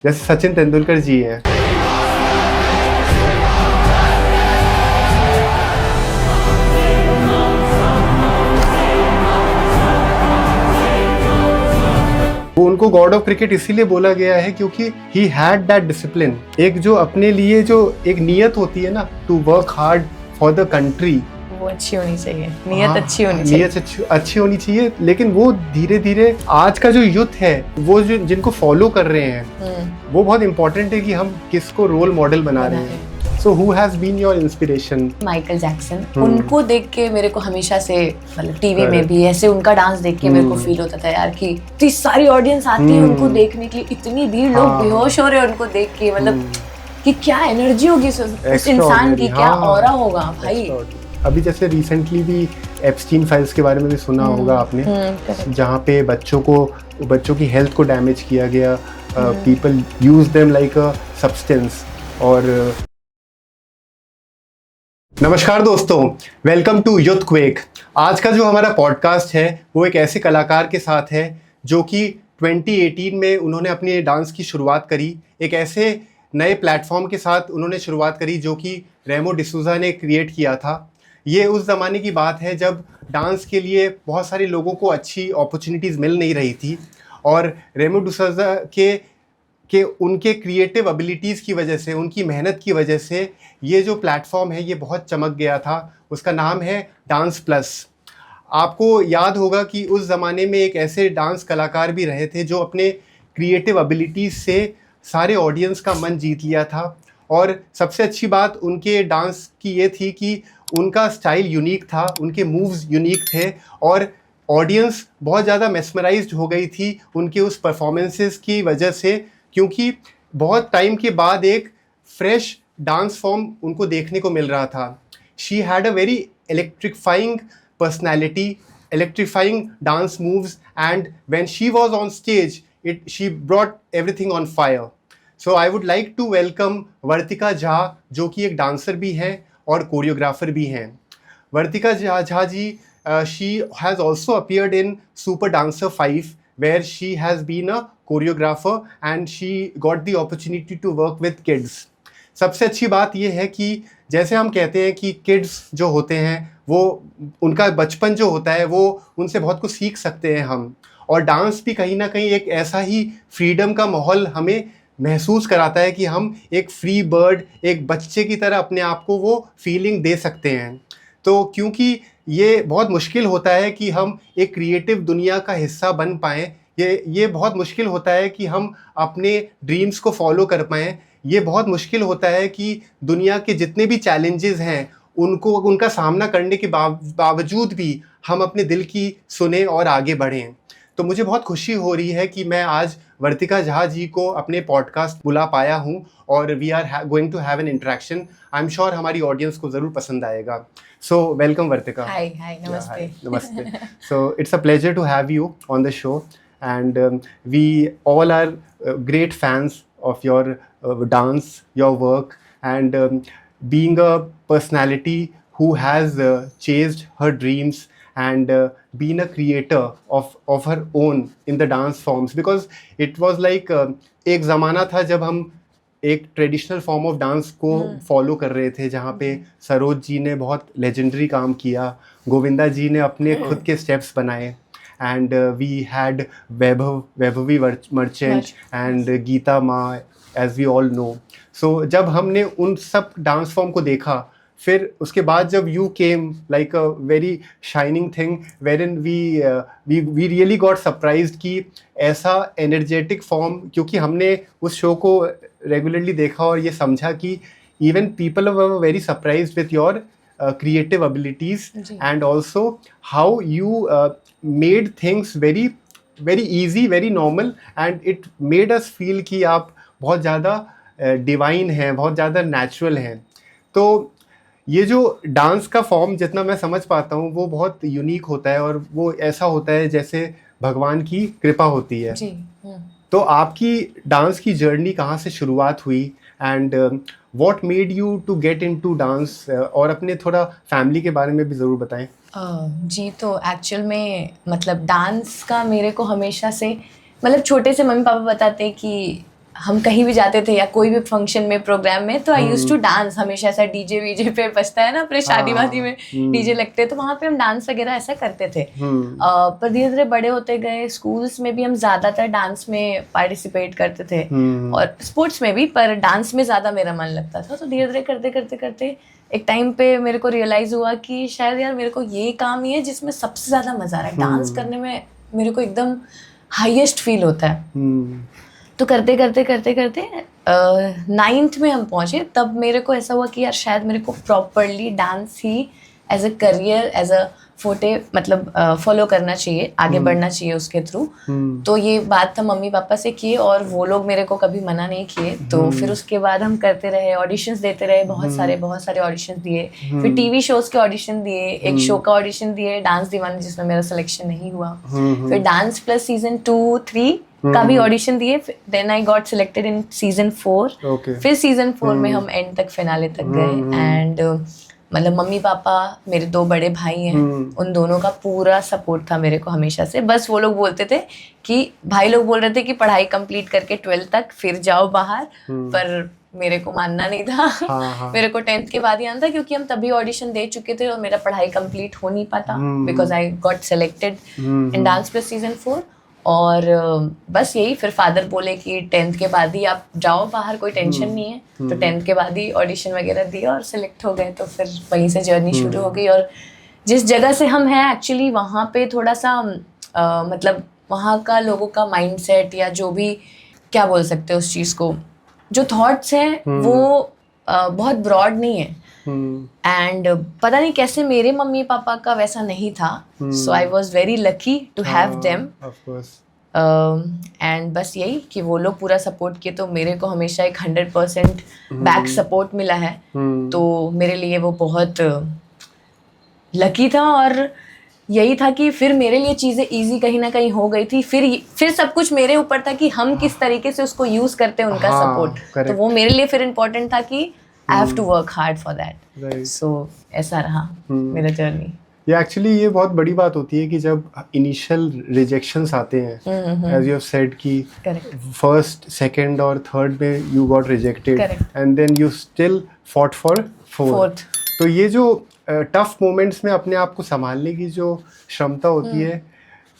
जैसे सचिन तेंदुलकर जी हैं। वो उनको गॉड ऑफ क्रिकेट इसीलिए बोला गया है क्योंकि ही हैड दैट डिसिप्लिन। एक जो अपने लिए जो एक नियत होती है ना, to work hard for the country, वो अच्छी होनी चाहिए, नियत अच्छी होनी चाहिए। नियत अच्छी होनी चाहिए। लेकिन वो धीरे धीरे आज का जो यूथ है, वो जो जिनको फॉलो कर रहे हैं, वो बहुत इंपॉर्टेंट है कि हम किसको रोल मॉडल बना रहे हैं। So who has been your inspiration? Michael Jackson. उनको देख के मेरे को हमेशा से, मतलब टीवी में भी ऐसे उनका डांस देख के मेरे को फील होता था यार कि इतनी सारी ऑडियंस आती है उनको देखने के लिए, इतनी भीड़, लोग बेहोश हो रहे हैं उनको देख के, मतलब कि क्या एनर्जी होगी उस इंसान की, क्या ऑरा होगा भाई। अभी जैसे रिसेंटली भी एप्स्टीन फाइल्स के बारे में भी सुना होगा आपने, जहाँ पे बच्चों की हेल्थ को डैमेज किया गया, people use them like a substance. और नमस्कार दोस्तों, वेलकम टू यूथक्वेक। आज का जो हमारा पॉडकास्ट है वो एक ऐसे कलाकार के साथ है जो कि 2018 में उन्होंने अपनी डांस की शुरुआत करी। एक ऐसे नए प्लेटफॉर्म के साथ उन्होंने शुरुआत करी जो कि रेमो डिसूजा ने क्रिएट किया था। ये उस ज़माने की बात है जब डांस के लिए बहुत सारे लोगों को अच्छी अपॉर्चुनिटीज़ मिल नहीं रही थी, और रेमो डिसूजा के उनके क्रिएटिव एबिलिटीज़ की वजह से, उनकी मेहनत की वजह से ये जो प्लेटफॉर्म है ये बहुत चमक गया था। उसका नाम है डांस प्लस। आपको याद होगा कि उस ज़माने में एक ऐसे डांस कलाकार भी रहे थे जो अपने क्रिएटिव एबिलिटीज़ से सारे ऑडियंस का मन जीत लिया था। और सबसे अच्छी बात उनके डांस की ये थी कि उनका स्टाइल यूनिक था, उनके मूव्स यूनिक थे, और ऑडियंस बहुत ज़्यादा मेस्मराइज्ड हो गई थी उनके उस परफॉर्मेंसेस की वजह से, क्योंकि बहुत टाइम के बाद एक फ्रेश डांस फॉर्म उनको देखने को मिल रहा था। She had a very electrifying personality, electrifying dance moves, and when she was on stage she brought everything on fire. So I would like to welcome Vartika Jha, जो कि एक डांसर भी हैं और कोरियोग्राफर भी हैं। Vartika Jha ji, she has also appeared in Super Dancer 5, where she has been a choreographer and she got the opportunity to work with kids. सबसे अच्छी बात ये है कि जैसे हम कहते हैं कि किड्स जो होते हैं वो, उनका बचपन जो होता है वो, उनसे बहुत कुछ सीख सकते हैं हम। और डांस भी कहीं ना कहीं एक ऐसा ही फ्रीडम का माहौल हमें महसूस कराता है कि हम एक फ्री बर्ड, एक बच्चे की तरह अपने आप को वो फीलिंग दे सकते हैं। तो क्योंकि ये बहुत मुश्किल होता है कि हम एक क्रिएटिव दुनिया का हिस्सा बन पाएँ, ये बहुत मुश्किल होता है कि हम अपने ड्रीम्स को फॉलो कर पाएँ। ये बहुत मुश्किल होता है कि दुनिया के जितने भी चैलेंजेस हैं उनका सामना करने के बावजूद भी हम अपने दिल की सुने और आगे बढ़ें। तो मुझे बहुत खुशी हो रही है कि मैं आज वर्तिका झा जी को अपने पॉडकास्ट बुला पाया हूँ, और we are going to have an interaction. I am sure हमारी ऑडियंस को ज़रूर पसंद आएगा। सो वेलकम वर्तिका। हाय नमस्ते। नमस्ते। So it's a pleasure to have you on the show, and we all are great fans of your dance, your work, and being a personality who has chased her dreams and been a creator of her own in the dance forms, because it was like एक ज़माना था जब हम एक traditional form of dance को follow कर रहे थे, जहाँ पे सरोज जी ने बहुत लेजेंडरी काम किया, गोविंदा जी ने अपने खुद के स्टेप्स बनाए, and we had Vaibhavi Merchant and Geeta Ma, as we all know. So जब हमने उन सब डांस फॉर्म को देखा, फिर उसके बाद जब you came like a very shining thing wherein we really got surprised कि ऐसा energetic form, क्योंकि हमने उस शो को रेगुलरली देखा और ये समझा कि even people were very surprised with your creative abilities, and also how you made things very very easy, very normal, and it made us feel कि आप बहुत ज़्यादा डिवाइन हैं, बहुत ज़्यादा नेचुरल हैं। तो ये जो डांस का फॉर्म जितना मैं समझ पाता हूँ वो बहुत यूनिक होता है, और वो ऐसा होता है जैसे भगवान की कृपा होती है जी। तो आपकी डांस की जर्नी कहाँ से शुरुआत हुई, and what made you to get into dance, और अपने थोड़ा फैमिली के बारे में भी ज़रूर बताएं। जी, तो एक्चुअल में मतलब डांस का मेरे को हमेशा से, मतलब छोटे से मम्मी पापा बताते कि हम कहीं भी जाते थे या कोई भी फंक्शन में, प्रोग्राम में, तो आई यूज टू डांस हमेशा। ऐसा डीजे वीजे पे बजता है ना, अपने शादी वादी में डीजे लगते हैं, तो वहाँ पे हम डांस वगैरह ऐसा करते थे। पर धीरे धीरे बड़े होते गए, स्कूल्स में भी हम ज्यादातर डांस में पार्टिसिपेट करते थे और स्पोर्ट्स में भी, पर डांस में ज्यादा मेरा मन लगता था। तो धीरे धीरे करते करते करते एक टाइम पे मेरे को रियलाइज हुआ कि शायद यार मेरे को ये काम ही है जिसमें सबसे ज्यादा मजा आ रहा है। डांस करने में मेरे को एकदम हाईएस्ट फील होता है। तो करते करते करते करते 9th में हम पहुंचे, तब मेरे को ऐसा हुआ कि यार शायद मेरे को प्रॉपरली डांस ही as a career, as a फोटे मतलब फॉलो करना चाहिए, आगे बढ़ना चाहिए उसके थ्रू। तो ये बात हम मम्मी पापा से किए और वो लोग मेरे को कभी मना नहीं किए। तो फिर उसके बाद हम करते रहे, ऑडिशंस देते रहे, बहुत सारे ऑडिशंस दिए। फिर टीवी शोज के ऑडिशन दिए, एक शो का ऑडिशन दिए, डांस दीवाना, जिसमें मेरा सिलेक्शन नहीं हुआ। फिर डांस प्लस सीजन 2, 3 का भी ऑडिशन दिए। Then I got selected in season 4। फिर सीजन 4 में हम एंड तक, फिनाले तक गए। एंड मतलब मम्मी पापा, मेरे 2 बड़े भाई हैं, उन दोनों का पूरा सपोर्ट था मेरे को हमेशा से। बस वो लोग बोलते थे कि भाई लोग बोल रहे थे कि पढ़ाई कंप्लीट करके 12th तक फिर जाओ बाहर, पर मेरे को मानना नहीं था। मेरे को 10th के बाद ही आना था, क्योंकि हम तभी ऑडिशन दे चुके थे और मेरा पढ़ाई कंप्लीट हो नहीं पाता, because I got selected in dance plus season 4। और बस यही, फिर फादर बोले कि 10th के बाद ही आप जाओ बाहर, कोई टेंशन नहीं है। तो 10th के बाद ही ऑडिशन वगैरह दिया और सिलेक्ट हो गए। तो फिर वहीं से जर्नी शुरू हो गई। और जिस जगह से हम हैं एक्चुअली, वहाँ पे थोड़ा सा मतलब वहाँ का लोगों का माइंडसेट, या जो भी क्या बोल सकते हैं उस चीज़ को, जो थॉट्स हैं वो बहुत ब्रॉड नहीं है। एंड पता नहीं कैसे मेरे मम्मी पापा का वैसा नहीं था। So I was very lucky to have them. And बस यही कि वो लोग पूरा सपोर्ट किए, तो मेरे को हमेशा एक 100% बैक सपोर्ट मिला है। तो मेरे लिए वो बहुत लकी था। और यही था कि फिर मेरे लिए चीज़ें इजी कहीं ना कहीं हो गई थी। फिर सब कुछ मेरे ऊपर था कि हम किस तरीके से उसको यूज़ करते हैं, उनका सपोर्ट। तो वो मेरे लिए फिर इम्पोर्टेंट था कि I have to work hard for that. Right. So ऐसा रहा मेरा जर्नी। ये एक्चुअली ये बहुत बड़ी बात होती है कि जब इनिशियल रिजेक्शंस आते हैं, एज यू हैव सेड कि फर्स्ट, सेकंड और थर्ड में you got rejected and then you still fought for fourth. तो ये जो टफ मोमेंट्स में अपने आप को संभालने की जो क्षमता होती है,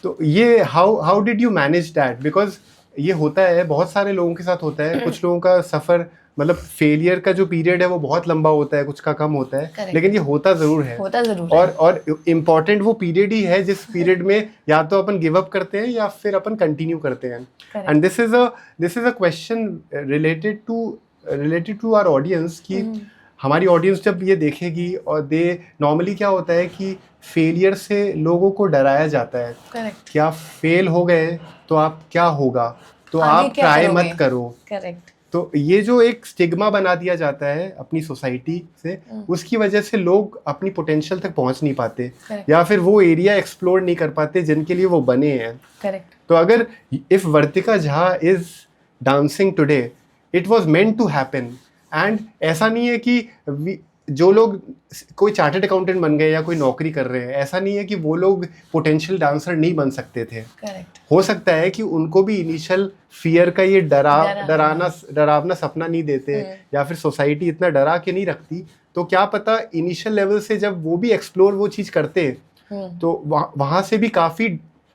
तो ये how did you manage that? Because ये होता है, बहुत सारे लोगों के साथ होता है। कुछ लोगों का सफ़र, मतलब फेलियर का जो पीरियड है वो बहुत लंबा होता है, कुछ का कम होता है, लेकिन ये होता जरूर है। और इम्पोर्टेंट वो पीरियड ही है जिस पीरियड में या तो अपन गिव अप करते हैं या फिर अपन कंटिन्यू करते हैं। And this is a question related to our audience कि हमारी ऑडियंस जब ये देखेगी, और दे नॉर्मली क्या होता है कि फेलियर से लोगों को डराया जाता है। कि आप फेल हो गए तो आप क्या होगा, तो आप ट्राई मत करो। तो ये जो एक स्टिग्मा बना दिया जाता है अपनी सोसाइटी से, उसकी वजह से लोग अपनी पोटेंशियल तक पहुंच नहीं पाते, या फिर वो एरिया एक्सप्लोर नहीं कर पाते जिनके लिए वो बने हैं। तो अगर if Vartika Jha is dancing today, it was meant to happen. And ऐसा नहीं है कि जो लोग कोई चार्टर्ड अकाउंटेंट बन गए या कोई नौकरी कर रहे हैं, ऐसा नहीं है कि वो लोग पोटेंशियल डांसर नहीं बन सकते थे। हो सकता है कि उनको भी इनिशियल फियर का ये डरावना सपना नहीं देते, या फिर सोसाइटी इतना डरा के नहीं रखती। तो क्या पता इनिशियल लेवल से जब वो भी एक्सप्लोर वो चीज़ करते, तो वहाँ से भी काफ़ी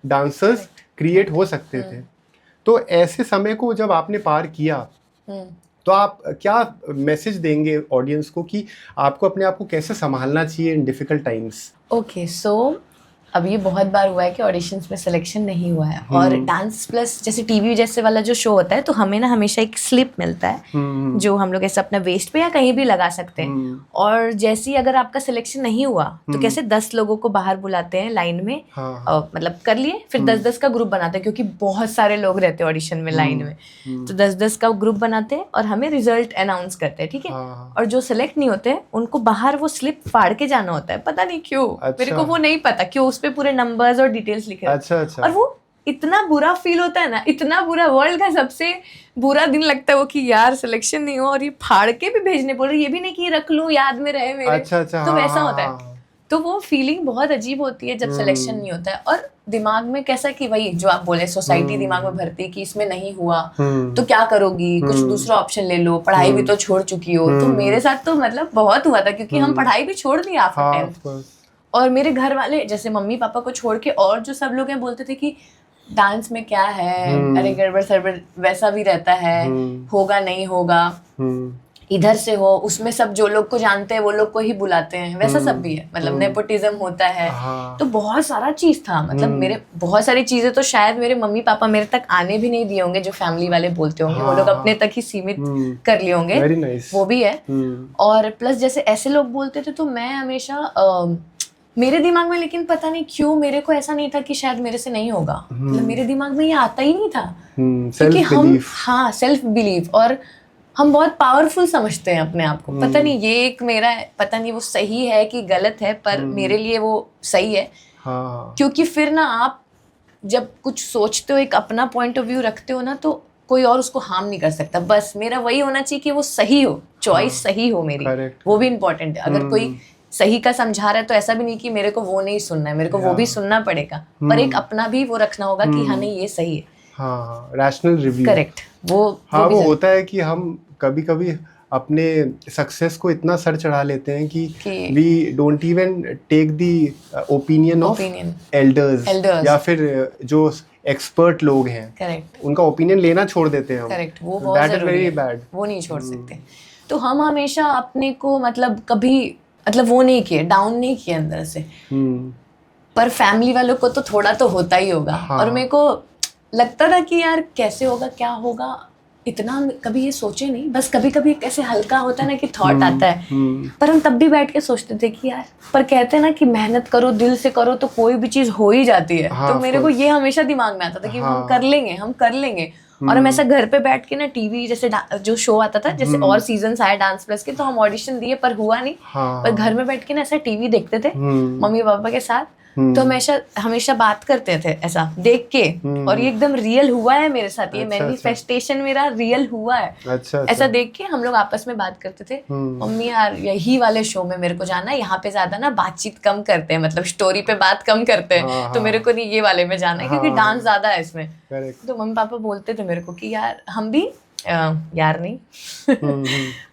डांसर्स क्रिएट हो सकते थे। तो ऐसे समय को जब आपने पार किया, तो आप क्या मैसेज देंगे ऑडियंस को कि आपको अपने आप को कैसे संभालना चाहिए इन डिफिकल्ट टाइम्स? ओके, सो अब ये बहुत बार हुआ है कि ऑडिशंस में सिलेक्शन नहीं हुआ है। और डांस प्लस जैसे टीवी जैसे वाला जो शो होता है, तो हमें ना हमेशा एक स्लिप मिलता है जो हम लोग ऐसे अपना वेस्ट पे या कहीं भी लगा सकते हैं। और जैसे ही अगर आपका सिलेक्शन नहीं हुआ, तो कैसे 10 लोगों को बाहर बुलाते हैं लाइन में, मतलब कर लिए, फिर 10-10 का ग्रुप बनाते हैं, क्योंकि बहुत सारे लोग रहते हैं ऑडिशन में लाइन में। तो 10-10 का ग्रुप बनाते हैं और हमें रिजल्ट अनाउंस करते हैं, ठीक है। और जो सिलेक्ट नहीं होते उनको बाहर वो स्लिप फाड़ के जाना होता है, पता नहीं क्यों। मेरे को वो नहीं पता क्यों उस पे पूरे नंबर्स और डिटेल्स लिखे। अच्छा। और वो इतना बुरा फील होता है ना, इतना बुरा, वर्ल्ड का सबसे बुरा दिन लगता है वो कि यार सिलेक्शन नहीं हो और ये फाड़ के भी भेजने बोल रहे, ये भी नहीं कि रख लूं याद में रहे मेरे। अच्छा, तो वैसा होता है। तो वो फीलिंग बहुत अजीब होती है जब सिलेक्शन नहीं होता है। और दिमाग में कैसा कि वही जो आप बोले सोसाइटी दिमाग में भरती है कि इसमें नहीं हुआ तो क्या करोगी, कुछ दूसरा ऑप्शन ले लो, पढ़ाई भी तो छोड़ चुकी हो। तो मेरे साथ तो मतलब बहुत हुआ था, क्योंकि हम पढ़ाई भी छोड़ दी आफ्टर 10th। और मेरे घर वाले जैसे मम्मी पापा को छोड़ के और जो सब लोग हैं बोलते थे कि डांस में क्या है, अरे गड़बड़ सड़बड़ वैसा भी रहता है, होगा नहीं होगा, इधर से हो, उसमें सब जो लोग को जानते हैं वो लोग को ही बुलाते हैं, वैसा सब भी है, मतलब नेपोटिज्म होता है। तो बहुत सारा चीज था, मतलब मेरे बहुत सारी चीजें तो शायद मेरे मम्मी पापा मेरे तक आने भी नहीं दिए होंगे, जो फैमिली वाले बोलते होंगे वो लोग अपने तक ही सीमित कर लिए होंगे, वो भी है। और प्लस जैसे ऐसे लोग बोलते थे तो मैं हमेशा मेरे दिमाग में, लेकिन पता नहीं क्यों मेरे को ऐसा नहीं था कि शायद मेरे से नहीं होगा, मतलब मेरे दिमाग में ये आता ही नहीं था, क्योंकि हम सेल्फ बिलीव, और हम बहुत पावरफुल समझते हैं अपने आप को। पता नहीं ये एक मेरा, पता नहीं वो सही है कि गलत है, पर मेरे लिए वो सही है। क्योंकि फिर ना आप जब कुछ सोचते हो, एक अपना पॉइंट ऑफ व्यू रखते हो ना, तो कोई और उसको हार्म नहीं कर सकता। बस मेरा वही होना चाहिए कि वो सही हो, चॉइस सही हो मेरी, वो भी इम्पोर्टेंट है। अगर कोई सही का समझा रहा है तो ऐसा भी नहीं कि मेरे को वो नहीं सुनना है, मेरे को वो भी सुनना पड़ेगा, पर एक अपना भी वो रखना होगा कि हाँ नहीं ये सही है। हाँ, रैशनल रिव्यू। करेक्ट। वो होता है कि हम कभी कभी अपने सक्सेस को इतना सर चढ़ा लेते हैं कि we don't even take the opinion of elders या फिर जो एक्सपर्ट लोग हैं, करेक्ट, उनका ओपिनियन लेना छोड़ देते हैं हम। करेक्ट, वो बहुत जरूरी है, वो नहीं छोड़ सकते। तो हम हमेशा अपने को मतलब कभी मतलब वो नहीं किए, डाउन नहीं किए अंदर से, पर फैमिली वालों को तो थोड़ा तो होता ही होगा। और मेरे को लगता था कि यार कैसे होगा, क्या होगा, इतना कभी ये सोचे नहीं, बस कभी कभी कैसे हल्का होता है ना कि थॉट आता है, पर हम तब भी बैठ के सोचते थे कि यार, पर कहते हैं ना कि मेहनत करो, दिल से करो तो कोई भी चीज हो ही जाती है। तो मेरे को ये हमेशा दिमाग में आता था कि हम कर लेंगे, हम कर लेंगे। और हम ऐसा घर पे बैठ के ना टीवी जैसे जो शो आता था, जैसे और सीजन आए डांस प्लस के, तो हम ऑडिशन दिए पर हुआ नहीं। पर घर में बैठ के ना ऐसा टीवी देखते थे मम्मी पापा के साथ, तो हमेशा बात करते थे ऐसा देख के। और ये एकदम रियल हुआ है मेरे साथ, ये मैनिफेस्टेशन मेरा रियल हुआ है। ऐसा देख के हम लोग आपस में बात करते थे, मम्मी यार यही वाले शो में मेरे को जाना है, यहाँ पे ज्यादा ना बातचीत कम करते हैं, मतलब स्टोरी पे बात कम करते हैं, तो मेरे को नहीं ये वाले में जाना है क्योंकि डांस ज्यादा है इसमें। तो मम्मी पापा बोलते थे मेरे को कि यार हम भी यार नहीं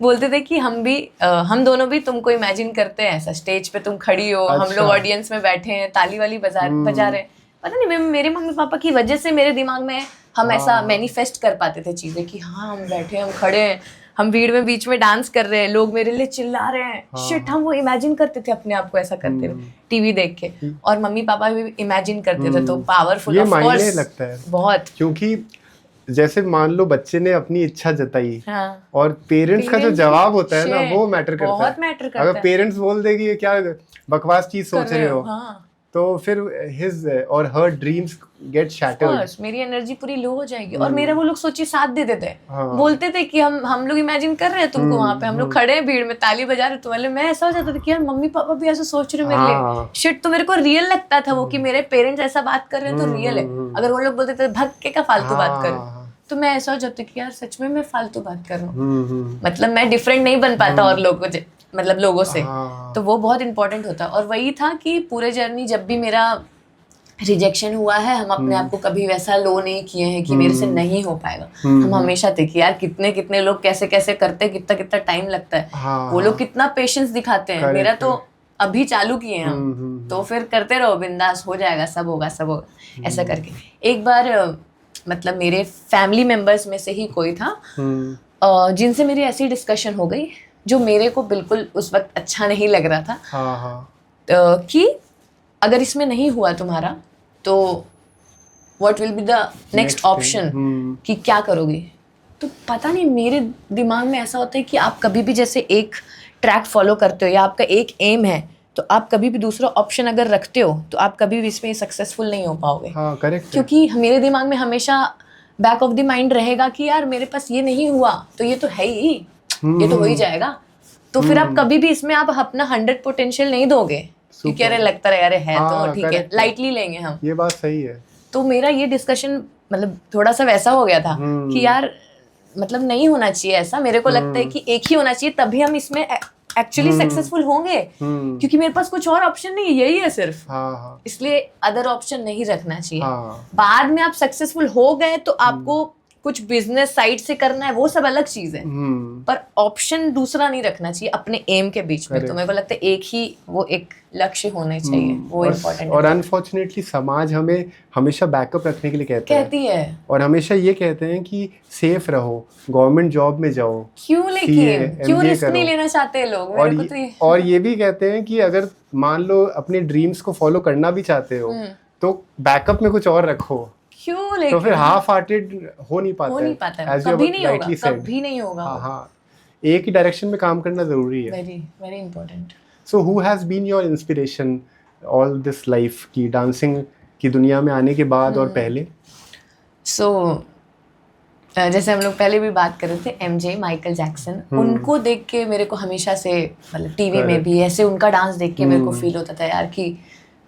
बोलते थे कि हम दोनों भी तुमको इमेजिन करते हैं ऐसा स्टेज पे तुम खड़ी हो, हम लोग ऑडियंस में बैठे हैं, ताली वाली बजा रहे हैं। पता नहीं मेरे मम्मी पापा की वजह से मेरे दिमाग में हम ऐसा मैनिफेस्ट कर पाते थे चीजें कि हाँ हम बैठे हैं, हम खड़े हैं, हम भीड़ में बीच में डांस कर रहे हैं, लोग मेरे लिए चिल्ला रहे हैं, शिट, हम वो इमेजिन करते थे अपने आप को ऐसा करते हुए टीवी देख के। और मम्मी पापा भी इमेजिन करते थे, तो पावरफुल ऑफ कोर्स लगता है बहुत, क्योंकि जैसे मान लो बच्चे ने अपनी इच्छा जताई, और पेरेंट्स का जो जवाब होता है ना वो मैटर करता है, बहुत मैटर करता है। अगर पेरेंट्स बोल दे कि ये क्या बकवास चीज सोच रहे हो, तो फिर हिज और हर ड्रीम्स गेट शैटर्ड, मेरी एनर्जी पूरी लो हो जाएगी। और मेरा वो लोग सोचिए साथ देते थे, बोलते थे कि हम लोग इमेजिन कर रहे हैं तुमको वहां पे, हम लोग खड़े हैं भीड़ में ताली बजा रहे, तो मैं ऐसा हो जाता था कि यार मम्मी पापा भी ऐसा सोच रहे मेरे लिए, शिट। तो मेरे को रियल लगता था वो कि मेरे पेरेंट्स ऐसा बात कर रहे हैं तो रियल है। अगर वो लोग बोलते थे भग के का फालतू बात कर, तो मैं ऐसा हो जाता कि यार सच में मैं फालतू बात कर रहा हूँ, मतलब मैं डिफरेंट नहीं बन पाता और लोगों से। तो वो बहुत इंपॉर्टेंट होता है। और वही था कि पूरे जर्नी जब भी मेरा रिजेक्शन हुआ है, हम अपने आप को कभी वैसा लो नहीं किए हैं कि मेरे से नहीं हो पाएगा। हम हमेशा थे कि यार कितने लोग कैसे कैसे करते हैं, कितना टाइम लगता है, वो लोग कितना पेशेंस दिखाते हैं। मेरा तो अभी चालू किए हैं हम, तो फिर करते रहो बिंदास, हो जाएगा, सब होगा ऐसा करके। एक बार मतलब मेरे फैमिली मेंबर्स में से ही कोई था जिनसे मेरी ऐसी डिस्कशन हो गई जो मेरे को बिल्कुल उस वक्त अच्छा नहीं लग रहा था, कि अगर इसमें नहीं हुआ तुम्हारा तो what will be the next option, कि क्या करोगे। तो पता नहीं मेरे दिमाग में ऐसा होता है कि आप कभी भी जैसे एक ट्रैक फॉलो करते हो या आपका एक एम है, तो आप कभी भी दूसरा ऑप्शन अगर रखते हो तो आप कभी भी इसमें सक्सेसफुल नहीं हो पाओगे। करेक्ट। क्योंकि मेरे दिमाग में हमेशा बैक ऑफ द माइंड रहेगा कि यार मेरे पास ये नहीं हुआ तो ये तो है ही, ये तो हो ही जाएगा। तो फिर आप कभी भी इसमें आप अपना 100 पोटेंशियल नहीं दोगे, क्योंकि अरे लगता है अरे है तो ठीक है, लाइटली लेंगे हम। ये बात सही है। तो मेरा ये डिस्कशन मतलब थोड़ा सा वैसा हो गया था कि यार मतलब नहीं होना चाहिए ऐसा। मेरे को लगता है कि एक ही होना चाहिए, तभी हम इसमें एक्चुअली सक्सेसफुल होंगे, क्योंकि मेरे पास कुछ और ऑप्शन नहीं है, यही है सिर्फ। हाँ इसलिए अदर ऑप्शन नहीं रखना चाहिए। हाँ बाद में आप सक्सेसफुल हो गए तो आपको कुछ बिजनेस साइड से करना है, वो सब अलग चीज है, पर ऑप्शन दूसरा नहीं रखना चाहिए अपने एम के बीच में। तो मेरे को लगता है एक ही वो एक लक्ष्य होने चाहिए, वो इम्पोर्टेंट है। और अनफॉर्चुनेटली समाज हमें हमेशा बैकअप रखने के लिए कहती है और हमेशा ये कहते हैं कि सेफ रहो, गवर्नमेंट जॉब में जाओ। क्यों, लेकिन क्यों रिस्क नहीं लेना चाहते लोग? और और ये भी कहते हैं कि अगर मान लो अपने ड्रीम्स को फॉलो करना भी चाहते हो तो बैकअप में कुछ और रखो। क्यों, लेकिन तो फिर हाफ हार्टेड हो नहीं पाता है, कभी नहीं होगा, कभी नहीं होगा। हाँ, एक ही डायरेक्शन में काम करना जरूरी है। Very very important. So who has been your inspiration all this life की डांसिंग की दुनिया में आने के बाद और पहले? सो जैसे हम लोग पहले भी बात कर रहे थे, एमजे, माइकल जैक्सन, उनको देख के मेरे को हमेशा से मतलब टीवी में भी ऐसे उनका डांस देख के मेरे को फील होता था यार कि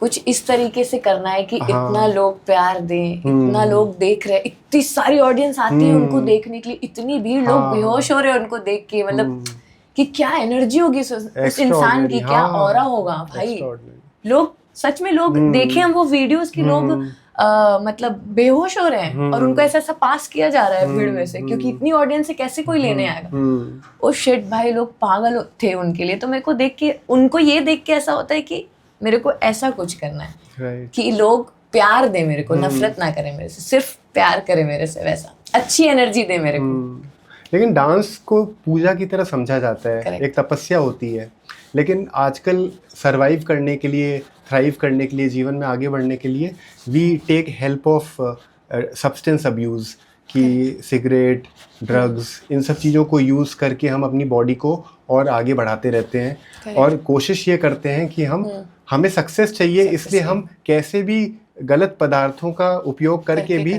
कुछ इस तरीके से करना है कि इतना लोग प्यार दें, इतना लोग देख रहे हैं, इतनी सारी ऑडियंस आती है उनको देखने के लिए, इतनी भीड़, लोग बेहोश हो रहे हैं उनको देख के, मतलब कि क्या एनर्जी होगी उस इंसान की, क्या ऑरा होगा भाई। लोग सच में, लोग देखे हम वो वीडियोस की, लोग मतलब बेहोश हो रहे हैं और उनको ऐसा पास किया जा रहा है भीड़ में से, क्योंकि इतनी ऑडियंस से कैसे कोई लेने आएगा। ओ शिट भाई, लोग पागल थे उनके लिए। तो मेरे को देख के, उनको ये देख के ऐसा होता है कि मेरे को ऐसा कुछ करना है कि लोग प्यार दे मेरे को, नफरत ना करे मेरे से, सिर्फ प्यार करे मेरे से, वैसा अच्छी एनर्जी दे मेरे को। लेकिन डांस को पूजा की तरह समझा जाता है, एक तपस्या होती है। लेकिन आजकल सरवाइव करने के लिए, थ्राइव करने के लिए, जीवन में आगे बढ़ने के लिए we take help of substance abuse, कि सिगरेट, ड्रग्स, इन सब चीज़ों को यूज़ करके हम अपनी बॉडी को और आगे बढ़ाते रहते हैं और कोशिश ये करते हैं कि हमें सक्सेस चाहिए, इसलिए हम कैसे भी गलत पदार्थों का उपयोग करके भी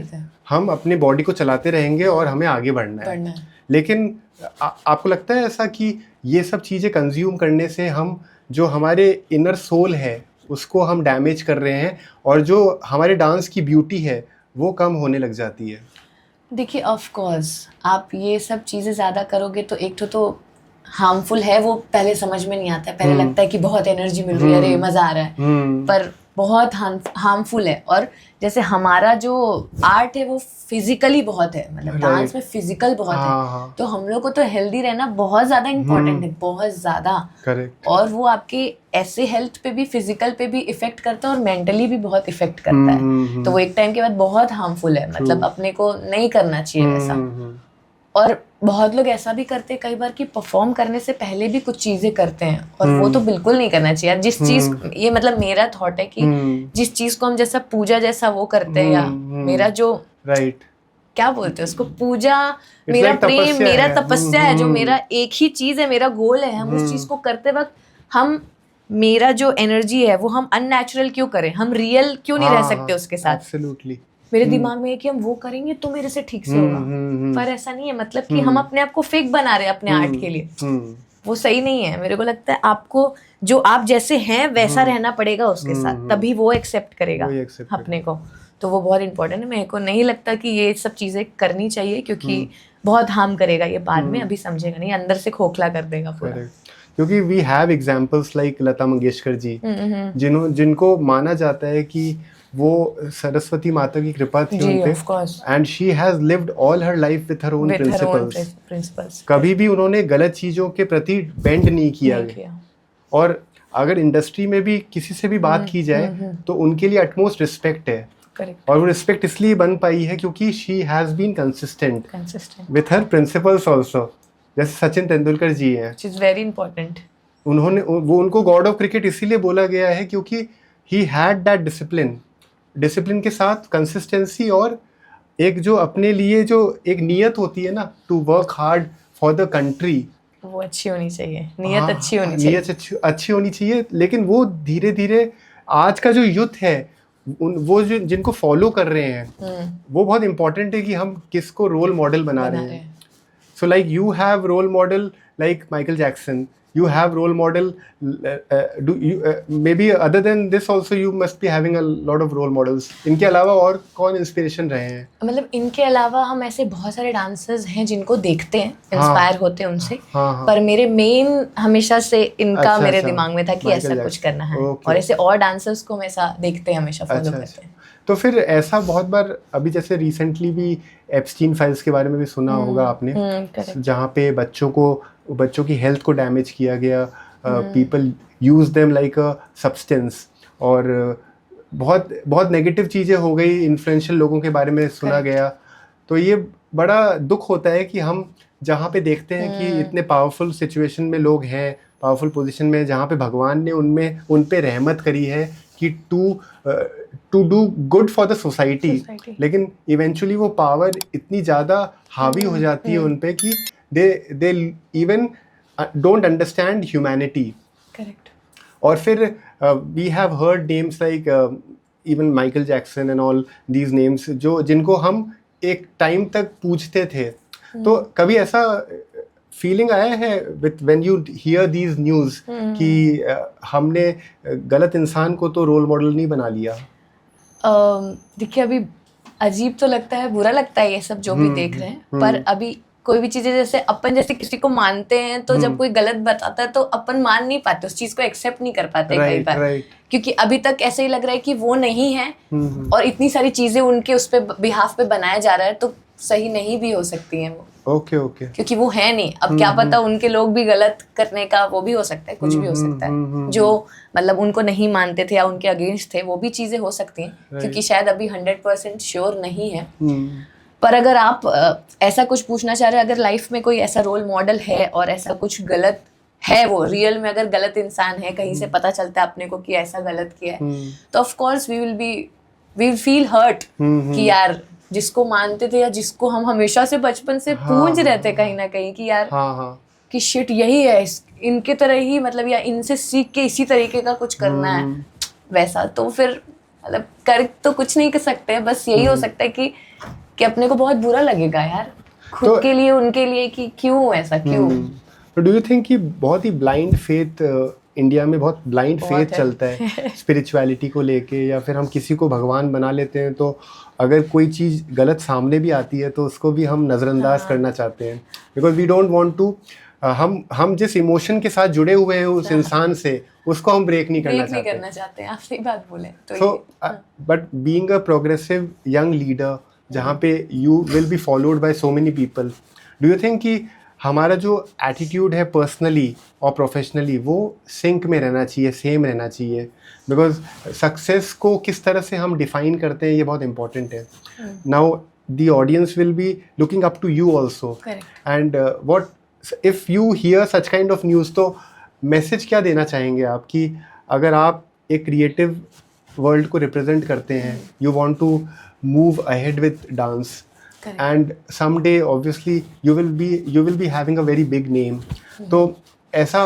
हम अपने बॉडी को चलाते रहेंगे और हमें आगे बढ़ना है। लेकिन आपको लगता है ऐसा कि ये सब चीज़ें कंज्यूम करने से हम जो हमारे इनर सोल है उसको हम डैमेज कर रहे हैं और जो हमारे डांस की ब्यूटी है वो कम होने लग जाती है? देखिए, ऑफ कोर्स आप ये सब चीज़ें ज़्यादा करोगे तो एक तो हार्मफुल है, वो पहले समझ में नहीं आता है, पहले लगता है कि बहुत एनर्जी मिल रही है, अरे मज़ा आ रहा है, पर बहुत हार्मफुल है। और जैसे हमारा जो आर्ट है वो फिजिकली बहुत है, मतलब डांस में फिजिकल बहुत है, तो हम लोग को तो हेल्दी रहना बहुत ज़्यादा इम्पोर्टेंट है, बहुत ज़्यादा। और वो आपके ऐसे हेल्थ पे भी, फिजिकल पे भी इफेक्ट करता है और मेंटली भी बहुत इफेक्ट करता है। तो वो एक टाइम के बाद बहुत हार्मफुल है, मतलब अपने को नहीं करना चाहिए वैसा। और बहुत लोग ऐसा भी करते हैं कई बार कि परफॉर्म करने से पहले भी कुछ चीजें करते हैं, और वो तो बिल्कुल नहीं करना चाहिए। जिस चीज, ये मतलब मेरा थॉट है कि जिस चीज को हम जैसा पूजा जैसा वो करते हैं, या मेरा जो क्या बोलते हैं उसको, पूजा, मेरा प्रेम, मेरा तपस्या है, जो मेरा एक ही चीज है, मेरा गोल है, हम उस चीज को करते वक्त हम, मेरा जो एनर्जी है वो हम अननेचुरल क्यों करें, हम रियल क्यों नहीं रह सकते उसके साथ। एब्सोल्युटली। मेरे दिमाग में है कि हम वो करेंगे तो मेरे से ठीक से होगा, पर ऐसा नहीं है। मतलब कि हम अपने आप को फेक बना रहे हैं अपने आर्ट के लिए, वो सही नहीं है। मेरे को लगता है आपको जो आप जैसे हैं वैसा रहना पड़ेगा उसके साथ, तभी वो एक्सेप्ट करेगा अपने को। तो वो बहुत इंपॉर्टेंट है। मेरे को नहीं लगता कि ये सब चीजें करनी चाहिए, क्योंकि बहुत हार्म करेगा ये बाद में, अभी समझेगा नहीं, अंदर से खोखला कर देगा पूरा। क्योंकि we have examples like Lata Mangeshkar ji, जिनको माना जाता है कि वो सरस्वती माता की कृपा थी उन पे, and she has lived all her life with her own principles. कभी भी उन्होंने गलत चीजों के प्रति बेंड नहीं किया। और अगर इंडस्ट्री में भी किसी से भी बात की जाए तो उनके लिए अटमोस्ट रिस्पेक्ट है। और वो रिस्पेक्ट इसलिए बन पाई है क्योंकि she has been consistent with her principles also. जैसे सचिन तेंदुलकर जी हैं, व्हिच इज वेरी इंपॉर्टेंट। उनको गॉड ऑफ क्रिकेट इसीलिए बोला गया है क्योंकि ही हैड दैट डिसिप्लिन के साथ कंसिस्टेंसी, और एक जो अपने लिए जो एक नियत होती है ना, to work hard for the country, वो अच्छी होनी चाहिए, नियत अच्छी होनी चाहिए, नियत अच्छी होनी चाहिए। लेकिन वो धीरे धीरे आज का जो यूथ है, वो जो जिनको फॉलो कर रहे हैं, वो बहुत इंपॉर्टेंट है कि हम किसको रोल मॉडल बना रहे हैं। So like you have role model like Michael Jackson, you have role model. Do you maybe other than this also you must be having a lot of role models. इनके अलावा और कौन inspiration रहे हैं? मतलब इनके अलावा हम ऐसे बहुत सारे डांसर्स हैं जिनको देखते हैं, इंस्पायर होते हैं उनसे, पर मेरे मेन हमेशा से इनका मेरे दिमाग में था कि ऐसा कुछ करना है, और ऐसे और डांसर्स को हम ऐसा देखते हैं, हमेशा फॉलो करते हैं। तो फिर ऐसा बहुत बार अभी जैसे रिसेंटली भी एप्स्टीन फाइल्स के बारे में भी सुना होगा आपने, जहाँ पे बच्चों की हेल्थ को डैमेज किया गया, people use them like a substance, और बहुत बहुत नेगेटिव चीज़ें हो गई, इन्फ्लुएंशियल लोगों के बारे में सुना गया। तो ये बड़ा दुख होता है कि हम जहाँ पे देखते हैं कि इतने पावरफुल सिचुएशन में लोग हैं, पावरफुल पोजीशन में, जहाँ पे भगवान ने उन पे रहमत करी है कि to do good for the society, लेकिन इवेंचुअली वो पावर इतनी ज़्यादा हावी हो जाती है उन पे कि they even don't understand humanity. Correct. और फिर we have heard names like even Michael Jackson and all these names, जिनको हम एक टाइम तक पूछते थे। तो कभी ऐसा फीलिंग आया है with when you here these news कि हमने गलत इंसान को तो रोल मॉडल नहीं बना लिया? देखिए, अभी अजीब तो लगता है, बुरा लगता है ये सब जो भी देख रहे हैं, पर अभी कोई भी चीजें जैसे अपन जैसे किसी को मानते हैं तो जब कोई गलत बताता है तो अपन मान नहीं पाते, उस चीज को एक्सेप्ट नहीं कर पाते कई बार, क्योंकि अभी तक ऐसे ही लग रहा है कि वो नहीं है, और इतनी सारी चीजें उनके उस पे बिहाफ पे बनाया जा रहा है, तो सही नहीं भी हो सकती हैं वो। ओके क्योंकि वो है नहीं। अब क्या पता उनके लोग भी गलत करने का वो भी हो सकता है, कुछ भी हो सकता है, जो मतलब उनको नहीं मानते थे या उनके अगेंस्ट थे, वो भी चीजें हो सकती हैं, क्योंकि शायद अभी 100% श्योर नहीं है। पर अगर आप ऐसा कुछ पूछना चाह रहे हैं, अगर लाइफ में कोई ऐसा रोल मॉडल है और ऐसा कुछ गलत है, वो रियल में अगर गलत इंसान है, कहीं से पता चलता है अपने को कि ऐसा गलत किया है, तो of course we will feel hurt कि यार जिसको मानते थे या जिसको हम हमेशा से बचपन से पूछ रहे थे कहीं ना कहीं कि यार कि शिट यही है, इनके तरह ही, मतलब या इनसे सीख के इसी तरीके का कुछ करना है वैसा, तो फिर मतलब कर तो कुछ नहीं कर सकते, बस यही हो सकता है कि अपने को बहुत बुरा लगेगा यार खुद तो, के लिए, उनके लिए, कि क्यों ऐसा, क्यों। तो डू यू थिंक कि बहुत ही ब्लाइंड फेथ इंडिया में बहुत ब्लाइंड फेथ चलता है स्पिरिचुअलिटी को लेके, या फिर हम किसी को भगवान बना लेते हैं, तो अगर कोई चीज़ गलत सामने भी आती है तो उसको भी हम नज़रअंदाज करना चाहते हैं, because we don't want to, हम जिस इमोशन के साथ जुड़े हुए हैं उस इंसान से, उसको हम ब्रेक नहीं करना चाहते आप सही बात बोले। So but being a progressive young leader, जहाँ पे you will be followed by so many people, do you think कि हमारा जो एटीट्यूड है पर्सनली और प्रोफेशनली वो सिंक में रहना चाहिए, सेम रहना चाहिए? बिकॉज सक्सेस को किस तरह से हम डिफाइन करते हैं ये बहुत इंपॉर्टेंट है। Now the audience will be looking up to you also, and what if you hear such kind of news, तो मैसेज क्या देना चाहेंगे आप कि अगर आप एक क्रिएटिव वर्ल्ड को रिप्रेजेंट करते हैं, you want to move ahead with dance, and someday obviously you will be having a very big name. तो ऐसा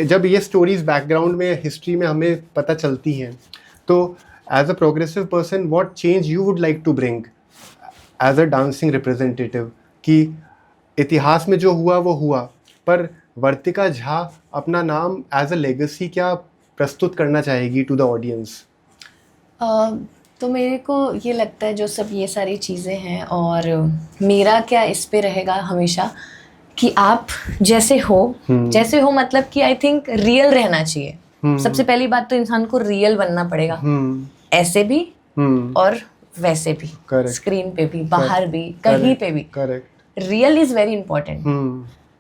जब ये स्टोरीज बैकग्राउंड में हिस्ट्री में हमें पता चलती हैं, तो as a progressive person what change you would like to bring as a dancing representative, कि इतिहास में जो हुआ वो हुआ, पर वर्तिका झा अपना नाम एज अ लेगेसी क्या प्रस्तुत करना चाहेगी टू द ऑडियंस? तो मेरे को ये लगता है जो सब ये सारी चीज़ें हैं, और मेरा क्या इस पे रहेगा हमेशा कि आप जैसे हो मतलब कि आई थिंक रियल रहना चाहिए। सबसे पहली बात तो इंसान को रियल बनना पड़ेगा, ऐसे भी और वैसे भी, स्क्रीन पे भी, बाहर भी, कहीं पे भी। Real is very important.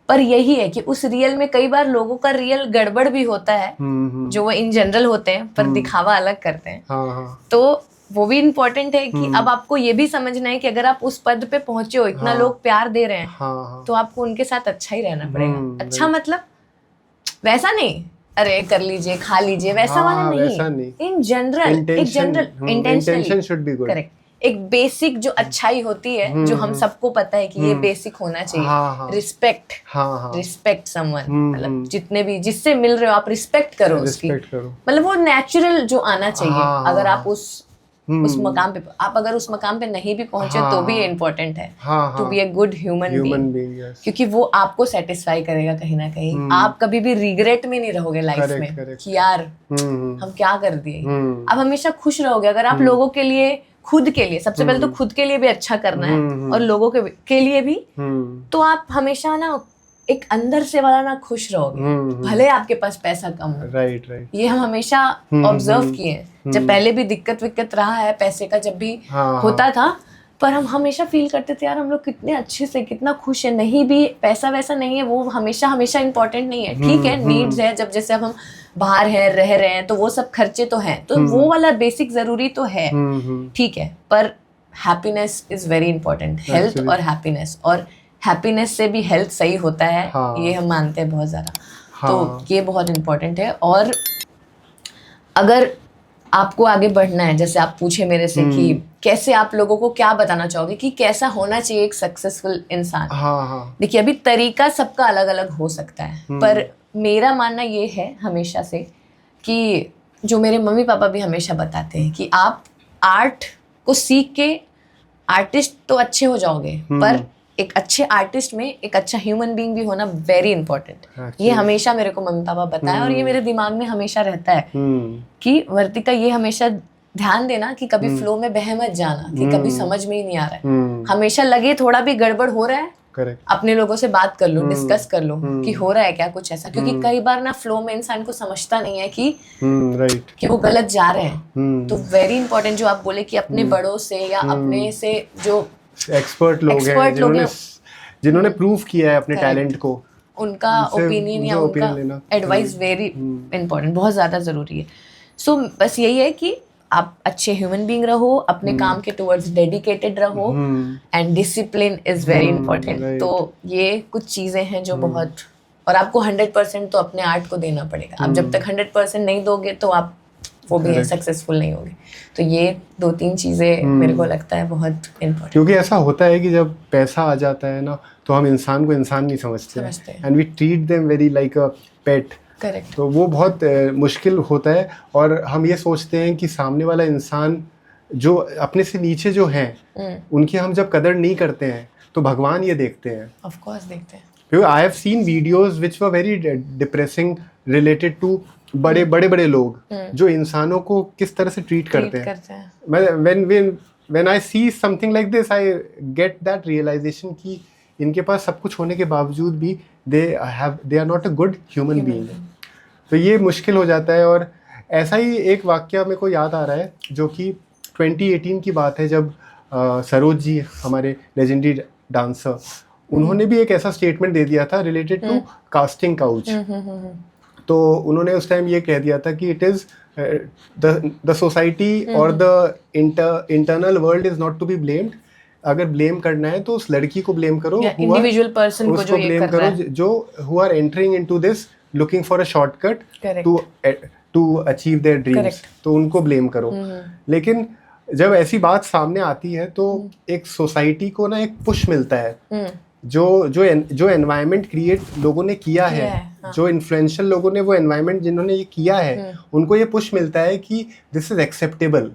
पर यही है कि उस रियल में कई बार लोगों का रियल गड़बड़ भी होता है, जो वो इन जनरल होते हैं पर दिखावा अलग करते हैं। तो वो भी इम्पोर्टेंट है कि अब आपको ये भी समझना है कि अगर आप उस पद पे पहुंचे हो, इतना लोग प्यार दे रहे हैं, तो आपको उनके साथ अच्छा ही रहना पड़ेगा। अच्छा मतलब वैसा नहीं अरे कर लीजिए, खा लीजिए, वैसा वाला नहीं। इन जनरल एक general intention should be good. Correct. एक बेसिक जो अच्छाई होती है, जो हम सबको पता है कि ये बेसिक होना चाहिए। रिस्पेक्ट समवन, मतलब जितने भी जिससे मिल रहे हो आप रिस्पेक्ट करो उसकी, मतलब वो नेचुरल जो आना चाहिए। अगर आप उस उस मकाम पे आप अगर उस मकाम पे नहीं भी पहुंचे तो भी इम्पोर्टेंट है to be a good human being, क्योंकि वो आपको सेटिस्फाई करेगा कहीं ना कहीं। आप कभी भी रिग्रेट में नहीं रहोगे लाइफ में कि यार हम क्या कर दिए। आप हमेशा खुश रहोगे अगर आप लोगों के लिए, खुद के लिए, सबसे पहले तो खुद के लिए भी अच्छा करना है और लोगों के लिए भी, तो आप हमेशा ना एक अंदर से वाला ना खुश रहोगे, भले आपके पास पैसा कम हो। राइट। ये हम हमेशा ऑब्जर्व किए हैं, जब पहले भी दिक्कत रहा है पैसे का, जब भी होता था, पर हम हमेशा फील करते थे यार हम लोग कितने अच्छे से, कितना खुश है। नहीं भी पैसा वैसा नहीं है, वो हमेशा इम्पोर्टेंट नहीं है। ठीक है, नीड्स है, जब जैसे अब हम बाहर हैं, रह रहे हैं, तो वो सब खर्चे तो हैं, तो वो वाला बेसिक जरूरी तो है, ठीक है, पर happiness is very important. Health और हैप्पीनेस, और हैप्पीनेस से भी हेल्थ सही होता है, ये हम मानते हैं बहुत ज़्यादा। तो ये बहुत इम्पोर्टेंट है। और अगर आपको आगे बढ़ना है, जैसे आप पूछे मेरे से कि कैसे आप लोगों को क्या बताना चाहोगे कि कैसा होना चाहिए एक सक्सेसफुल इंसान। देखिए, अभी तरीका सबका अलग अलग हो सकता है, पर मेरा मानना ये है हमेशा से कि जो मेरे मम्मी पापा भी हमेशा बताते हैं कि आप आर्ट को सीख के आर्टिस्ट तो अच्छे हो जाओगे, पर एक अच्छे आर्टिस्ट में एक अच्छा ह्यूमन बीइंग भी होना वेरी इंपॉर्टेंट। ये हमेशा मेरे को मम्मी पापा बताया और ये मेरे दिमाग में हमेशा रहता है कि वर्तिका ये हमेशा ध्यान देना कि कभी फ्लो में बह मत जाना, कि कभी समझ में ही नहीं आ रहा है। हमेशा लगे थोड़ा भी गड़बड़ हो रहा है, अपने लोगों से बात कर लो, डिस्कस कर लो कि हो रहा है क्या कुछ ऐसा, क्योंकि कई बार ना फ्लो में इंसान को समझता नहीं है कि वो गलत जा रहे हैं। तो वेरी इंपॉर्टेंट जो आप बोले कि अपने बड़ों से या अपने से जो एक्सपर्ट लोग हैं जिन्होंने प्रूव किया है अपने टैलेंट को, उनका ओपिनियन या उनका एडवाइस वेरी इंपॉर्टेंट, बहुत ज़्यादा ज़रूरी है। सो बस यही है कि आप अच्छे ह्यूमन बीइंग रहो, अपने काम के टुवर्ड्स डेडिकेटेड रहो, and discipline is very important. तो ये कुछ चीज़ें हैं जो बहुत, और आपको 100% तो अपने आर्ट को देना पड़ेगा। आप जब तक 100% नहीं दोगे तो आप वो भी है सक्सेसफुल नहीं होगी। तो ये 2-3 चीज़ें मेरे को लगता है बहुत इम्पोर्टेंट। क्योंकि ऐसा होता है कि जब पैसा आ जाता है ना, तो हम इंसान को इंसान नहीं समझते and we treat them very like a pet. Correct. तो वो बहुत मुश्किल होता है, और हम ये सोचते हैं कि सामने वाला इंसान जो अपने से नीचे जो हैं उनकी हम जब कदर नहीं करते हैं तो भगवान ये देखते हैं। ऑफ कोर्स देखते हैं। क्योंकि I have seen videos which were very depressing related to बड़े लोग जो इंसानों को किस तरह से ट्रीट करते हैं। When I see something like this, I get that realization कि इनके पास सब कुछ होने के बावजूद भी they are not a good human being। तो ये मुश्किल हो जाता है। और ऐसा ही एक वाक्य मेरे को याद आ रहा है जो कि 2018 की बात है, जब सरोज जी हमारे लेजेंडरी डांसर, उन्होंने भी एक ऐसा स्टेटमेंट दे दिया था रिलेटेड टू कास्टिंग काउच। तो उन्होंने उस टाइम ये कह दिया था कि इट इज़ द सोसाइटी और the internal world is not to be blamed. अगर ब्लेम करना है तो उस लड़की को ब्लेम करो, इंडिविजुअल पर्सन को जो ये कर रहा है, जो who are entering into this looking for a shortcut to achieve their dreams, तो उनको ब्लेम करो। लेकिन जब ऐसी बात सामने आती है तो एक सोसाइटी को ना एक पुश मिलता है। जो एनवायरनमेंट क्रिएट लोगों ने किया है, जो इन्फ्लुएंशियल लोगों ने वो एनवायरनमेंट जिन्होंने ये किया है, उनको ये पुश मिलता है कि दिस इज एक्सेप्टेबल।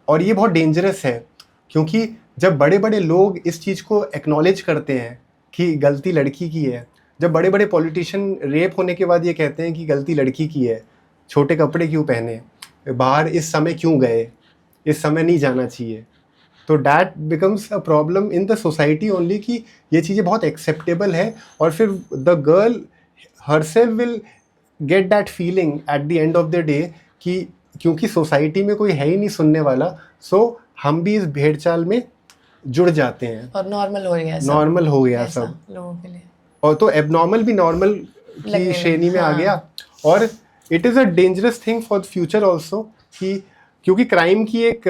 और ये बहुत डेंजरस है, क्योंकि जब बड़े बड़े लोग इस चीज़ को एक्नॉलेज करते हैं कि गलती लड़की की है, जब बड़े बड़े पॉलिटिशियन रेप होने के बाद ये कहते हैं कि गलती लड़की की है, छोटे कपड़े क्यों पहने, बाहर इस समय क्यों गए, इस समय नहीं जाना चाहिए, तो that becomes a problem in the society only कि ये चीज़ें बहुत एक्सेप्टेबल है। और फिर the girl herself will get that feeling at the end of the day कि क्योंकि सोसाइटी में कोई है ही नहीं सुनने वाला, सो हम भी इस भेड़चाल में जुड़ जाते हैं और नॉर्मल हो गया, नॉर्मल हो गया सब लोगों के लिए, और तो एबनॉर्मल भी नॉर्मल की श्रेणी में आ गया। और it is a dangerous thing for the future also, कि क्योंकि क्राइम की एक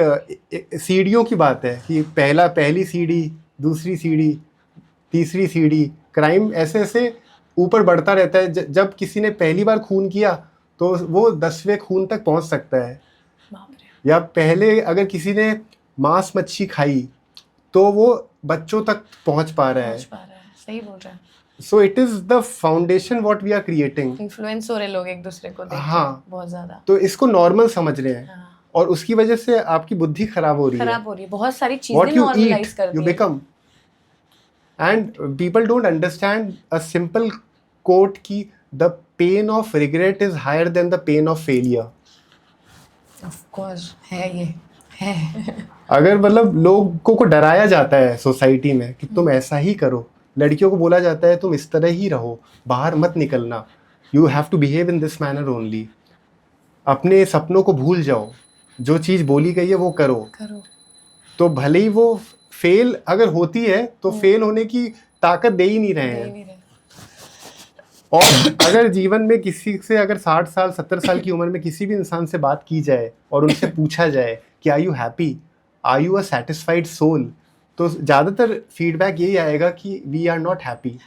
सीढ़ियों की बात है कि पहली सीढ़ी, दूसरी सीढ़ी, तीसरी सीढ़ी, क्राइम ऐसे ऐसे ऊपर बढ़ता रहता है। जब किसी ने पहली बार खून किया तो वो 10वें खून तक पहुंच सकता है, या पहले अगर किसी ने मांस मच्छी खाई तो वो बच्चों तक पहुंच पा रहा है। सही बोल रहा है। So it is the foundation what we are creating. Influence हो रहे लोग एक दूसरे को देख के, हाँ, बहुत ज्यादा, तो इसको नॉर्मल समझ रहे हैं। और उसकी वजह से आपकी बुद्धि खराब हो रही है, बहुत सारी what चीजें you नॉर्मलाइज eat कर you the become. And people don't understand a simple quote कि the pain of regret is higher than the pain of failure. Of course है ये है अगर मतलब लोगों को डराया जाता है सोसाइटी में कि तुम ऐसा ही करो, लड़कियों को बोला जाता है तुम इस तरह ही रहो, बाहर मत निकलना, you have to behave in this manner only, अपने सपनों को भूल जाओ, जो चीज़ बोली गई है वो करो. तो भले ही वो फेल अगर होती है तो फेल होने की ताकत दे ही नहीं रहे हैं. और अगर जीवन में किसी से अगर 60 साल 70 साल की उम्र में किसी भी इंसान से बात की जाए और उनसे पूछा जाए कि are you happy, are you a satisfied soul, तो ज़्यादातर फीडबैक यही आएगा कि वी आर नॉट हैप्पी.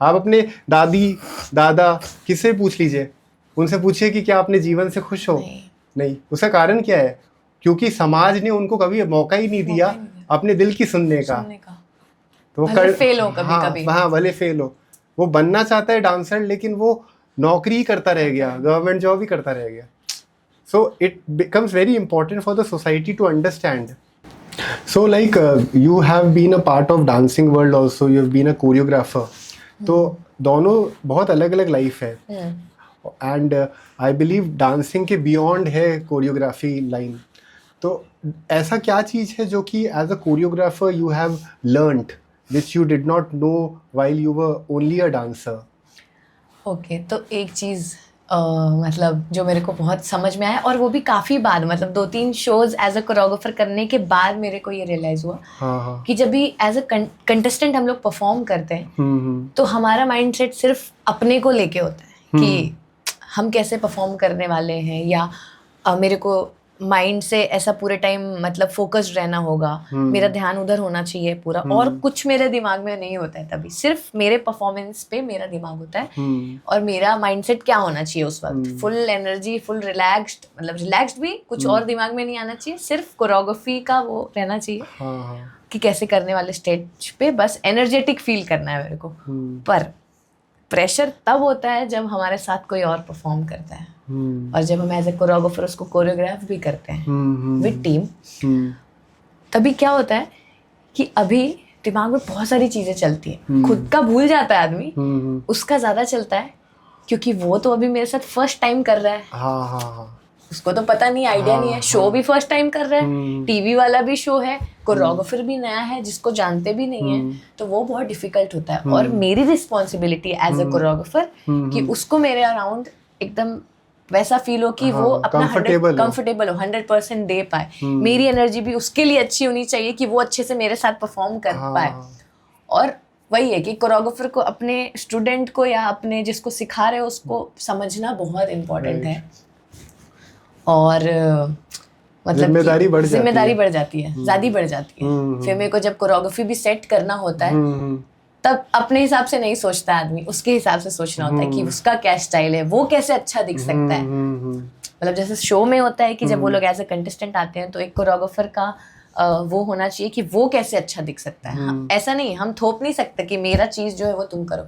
आप अपने दादी दादा किससे पूछ लीजिए, उनसे पूछिए कि क्या अपने जीवन से खुश हो, नहीं. उसका कारण क्या है? क्योंकि समाज ने उनको कभी मौका ही नहीं दिया अपने दिल की सुनने का. तो वो भले फेल हो कभी हाँ, कभी. हाँ भले फेल हो, वो बनना चाहता है डांसर लेकिन वो नौकरी ही करता रह गया, गवर्नमेंट जॉब ही करता रह गया. So it becomes very important for the society to understand. So like you have been a part of dancing world also, you have been a choreographer. तो दोनों बहुत अलग अलग लाइफ है. एंड आई बिलीव डांसिंग के beyond है choreography line. तो ऐसा क्या चीज़ है जो कि as a choreographer you have learned which you did not know while you were only a dancer? Okay, तो एक चीज़ मतलब जो मेरे को बहुत समझ में आया, और वो भी काफ़ी बाद, मतलब 2-3 शोज एज अ कोरियोग्राफर करने के बाद मेरे को ये रियलाइज़ हुआ. हाँ. कि जब भी एज अ कंटेस्टेंट हम लोग परफॉर्म करते हैं तो हमारा माइंडसेट सिर्फ अपने को लेके होता है कि हम कैसे परफॉर्म करने वाले हैं, या मेरे को माइंड से ऐसा पूरे टाइम मतलब फोकस्ड रहना होगा, मेरा ध्यान उधर होना चाहिए पूरा, और कुछ मेरे दिमाग में नहीं होता है. तभी सिर्फ मेरे परफॉर्मेंस पे मेरा दिमाग होता है. और मेरा माइंडसेट क्या होना चाहिए उस वक्त, फुल एनर्जी, फुल रिलैक्स्ड, मतलब रिलैक्स्ड भी, कुछ और दिमाग में नहीं आना चाहिए, सिर्फ कोरियोग्राफी का वो रहना चाहिए. कि कैसे करने वाले स्टेज पे बस एनर्जेटिक फील करना है मेरे को. पर प्रेशर तब होता है जब हमारे साथ कोई और परफॉर्म करता है, और जब हम एज ए कोरियोग्राफर उसको कोरियोग्राफ भी करते हैं विद टीम. तभी क्या होता है कि अभी दिमाग में बहुत सारी चीजें चलती हैं, खुद का भूल जाता है आदमी, उसका ज्यादा चलता है, क्योंकि वो तो अभी मेरे साथ फर्स्ट टाइम कर रहा है. उसको तो पता नहीं, आइडिया नहीं है, शो भी फर्स्ट टाइम कर रहा है, टीवी वाला भी शो है, कोरियोग्राफर भी नया है जिसको जानते भी नहीं है. तो वो बहुत डिफिकल्ट होता है. और मेरी रिस्पॉन्सिबिलिटी एज अ कोरियोग्राफर कि उसको मेरे अराउंड एकदम वैसा फील हो कि वो अपना कंफर्टेबल हो, 100% दे पाए. मेरी एनर्जी भी उसके लिए अच्छी होनी चाहिए कि वो अच्छे से मेरे साथ परफॉर्म कर पाए. और वही है कि कोरियोग्राफर को अपने स्टूडेंट को या अपने जिसको सिखा रहे हो उसको समझना बहुत इम्पोर्टेंट है. और मतलब जिम्मेदारी बढ़ जाती है, ज़्यादा बढ़ जाती है. फिर मेरे को जब कोरियोग्राफी भी सेट करना होता है तब अपने हिसाब से नहीं सोचता आदमी, उसके हिसाब से सोचना होता है कि उसका क्या स्टाइल है, वो कैसे अच्छा दिख सकता है. मतलब जैसे शो में होता है कि जब वो लोग एज अ कंटेस्टेंट आते हैं तो एक कोरियोग्राफर का वो होना चाहिए कि वो कैसे अच्छा दिख सकता है. ऐसा नहीं, हम थोप नहीं सकते कि मेरा चीज जो है वो तुम करो.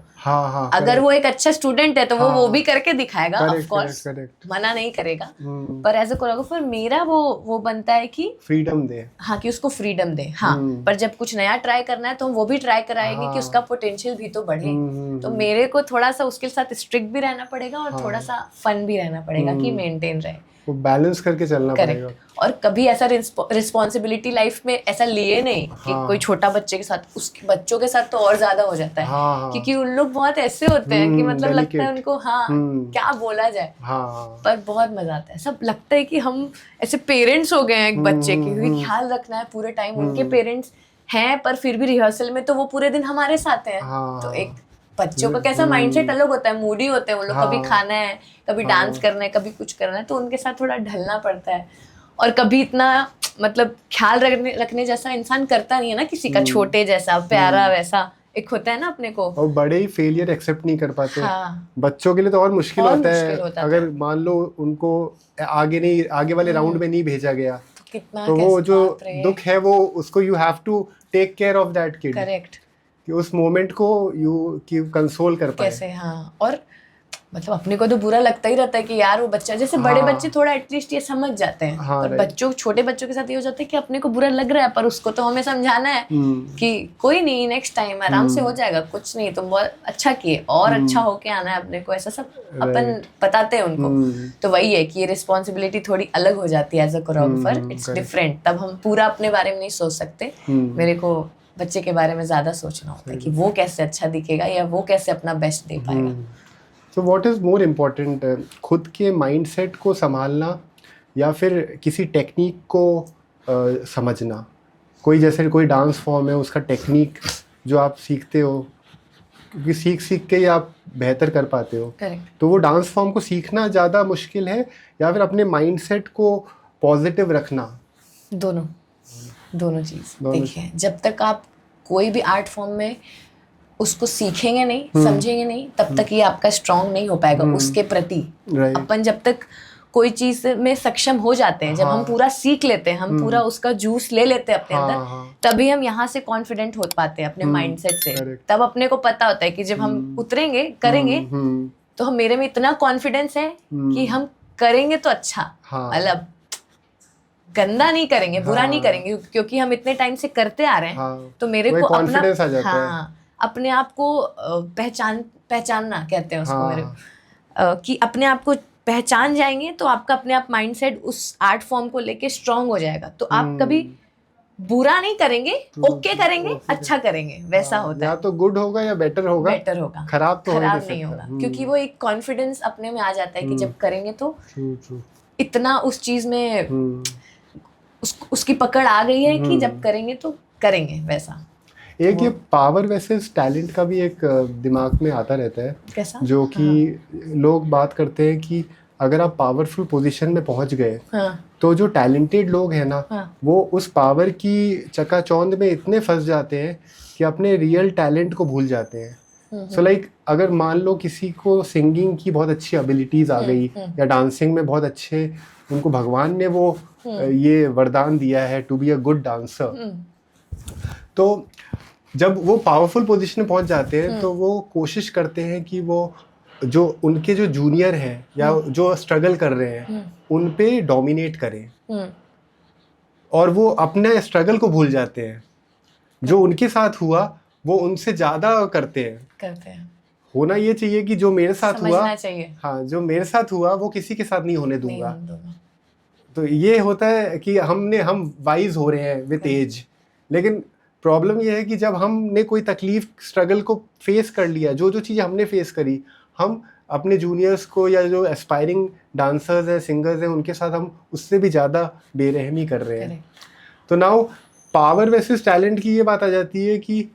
अगर वो एक अच्छा स्टूडेंट है तो वो भी करके दिखाएगा, ऑफ कोर्स मना नहीं करेगा. पर एज अ कोरियोग्राफर मेरा वो बनता है कि फ्रीडम दे, हाँ, कि उसको फ्रीडम दे. हाँ, पर जब कुछ नया ट्राई करना है तो हम वो भी ट्राई कराएंगे कि उसका पोटेंशियल भी तो बढ़े. तो मेरे को थोड़ा सा उसके साथ स्ट्रिक्ट भी रहना पड़ेगा और थोड़ा सा फन भी रहना पड़ेगा कि मेंटेन रहे, वो बैलेंस करके चलना पड़ेगा. और कभी ऐसा रिस्पॉन्सिबिलिटी लाइफ में ऐसा लिए नहीं कि कोई छोटा बच्चे के साथ, उसके बच्चों के साथ तो और ज्यादा हो जाता है. क्योंकि उन लोग बहुत ऐसे होते हैं कि मतलब लगता है उनको क्या बोला जाए. पर बहुत मजा आता है. सब लगता है कि हम ऐसे पेरेंट्स हो गए हैं एक बच्चे के, क्योंकि ख्याल रखना है पूरे टाइम. उनके पेरेंट्स हैं पर फिर भी रिहर्सल में तो वो पूरे दिन हमारे साथ हैं. तो एक बच्चों का कैसा माइंडसेट अलग होता है, मूडी होते हैं वो लोग. कभी खाना है, कभी डांस करना है, कभी कुछ करना है, तो उनके साथ थोड़ा ढलना पड़ता है. और कभी इतना मतलब ख्याल रखने जैसा इंसान करता नहीं है ना किसी का, छोटे जैसा प्यारा वैसा एक होता है ना अपने को. और बड़े ही फेलियर एक्सेप्ट नहीं कर पाते. बच्चों के लिए तो और मुश्किल होता है. अगर मान लो उनको आगे वाले राउंड में नहीं भेजा गया तो वो जो दुख है वो उसको you have to take care of that kid. Correct. कि उस मोमेंट को यू कंसोल कर पाए कैसे. हाँ, और मतलब अपने को तो बुरा लगता ही रहता है कि यार वो बच्चा, जैसे बड़े हाँ। बच्चे थोड़ा एटलीस्ट ये समझ जाते हैं, हाँ, पर right. बच्चों, छोटे बच्चों के साथ ये हो जाता है कि अपने को बुरा लग रहा है पर उसको तो हमें समझाना है कि कोई नहीं, नेक्स्ट टाइम आराम से हो जाएगा, कुछ नहीं, तुम बहुत अच्छा किए और अच्छा होके आना है अपने को, ऐसा सब अपन बताते हैं उनको। तो वही है कि ये रिस्पॉन्सिबिलिटी थोड़ी अलग हो जाती है as a choreographer, it's different. तब हम पूरा अपने बारे में नहीं सोच सकते, मेरे को बच्चे के बारे में ज्यादा सोचना होता है कि वो कैसे अच्छा दिखेगा या वो कैसे अपना बेस्ट दे पाएगा। तो व्हाट इज़ मोर इम्पोर्टेंट, खुद के माइंडसेट को संभालना या फिर किसी टेक्निक को समझना? कोई जैसे कोई डांस फॉर्म है, उसका टेक्निक जो आप सीखते हो, क्योंकि सीख सीख के ही आप बेहतर कर पाते हो। करेक्ट। तो वो डांस फॉर्म को सीखना ज़्यादा मुश्किल है या फिर अपने माइंडसेट को पॉजिटिव रखना? दोनों चीज़। देखिए, जब तक आप कोई भी आर्ट फॉर्म में उसको सीखेंगे नहीं, समझेंगे नहीं, तब तक ये आपका स्ट्रांग नहीं हो पाएगा उसके प्रति। अपन जब तक कोई चीज में सक्षम हो जाते हैं, जब हम पूरा सीख लेते हैं, हम पूरा उसका जूस ले लेते हैं अपने अंदर, तभी हम यहाँ से कॉन्फिडेंट हो पाते हैं अपने माइंडसेट से। तब अपने को पता होता है कि जब हम उतरेंगे, करेंगे, तो हम, मेरे में इतना कॉन्फिडेंस है कि हम करेंगे तो अच्छा, मतलब गंदा नहीं करेंगे, बुरा नहीं करेंगे, क्योंकि हम इतने टाइम से करते आ रहे हैं। तो मेरे को अपना अपने आप को पहचानना कहते हैं उसको, मेरे कि अपने आप को पहचान जाएंगे तो आपका अपने आप माइंडसेट उस आर्ट फॉर्म को लेके स्ट्रांग हो जाएगा। तो आप कभी बुरा नहीं करेंगे, ओके करेंगे, अच्छा करेंगे, वैसा होता है। या तो गुड होगा या बेटर होगा, खराब तो खराब नहीं होगा, क्योंकि वो एक कॉन्फिडेंस अपने में आ जाता है कि जब करेंगे तो इतना उस चीज में उसकी पकड़ आ गई है कि जब करेंगे तो करेंगे वैसा। एक ये पावर वर्सेस टैलेंट का भी एक दिमाग में आता रहता है। कैसा? जो कि लोग बात करते हैं कि अगर आप पावरफुल पोजीशन में पहुंच गए, तो जो टैलेंटेड लोग हैं ना, वो उस पावर की चकाचौंध में इतने फंस जाते हैं कि अपने रियल टैलेंट को भूल जाते हैं। सो लाइक अगर मान लो किसी को सिंगिंग की बहुत अच्छी एबिलिटीज आ गई या डांसिंग में बहुत अच्छे, उनको भगवान ने वो ये वरदान दिया है to be a good dancer, तो जब वो पावरफुल पोजीशन में पहुंच जाते हैं तो वो कोशिश करते हैं कि वो जो उनके जो जूनियर हैं या जो स्ट्रगल कर रहे हैं उन पे डोमिनेट करें, और वो अपने स्ट्रगल को भूल जाते हैं। जो उनके साथ हुआ वो उनसे ज़्यादा करते हैं। होना ये चाहिए कि जो मेरे साथ हुआ, हाँ, जो मेरे साथ हुआ वो किसी के साथ नहीं होने दूंगा। तो ये होता है कि हम वाइज हो रहे हैं विद एज, लेकिन प्रॉब्लम ये है कि जब हमने कोई तकलीफ, स्ट्रगल को फेस कर लिया, जो चीज़ हमने फेस करी, हम अपने जूनियर्स को या जो एस्पायरिंग डांसर्स हैं, सिंगर्स हैं, उनके साथ हम उससे भी ज़्यादा बेरहमी कर रहे हैं। तो नाउ पावर वर्सेस टैलेंट की ये बात आ जाती है कि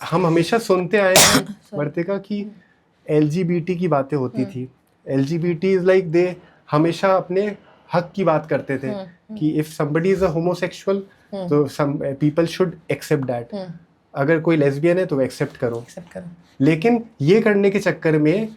हम हमेशा सुनते आए हैं वर्तिका कि LGBT की बातें होती थी। LGBT इज लाइक, दे हमेशा अपने हक की बात करते थे कि if somebody is a homosexual तो some people should accept that. अगर कोई लेस्बियन है तो एक्सेप्ट करो। लेकिन ये करने के चक्कर में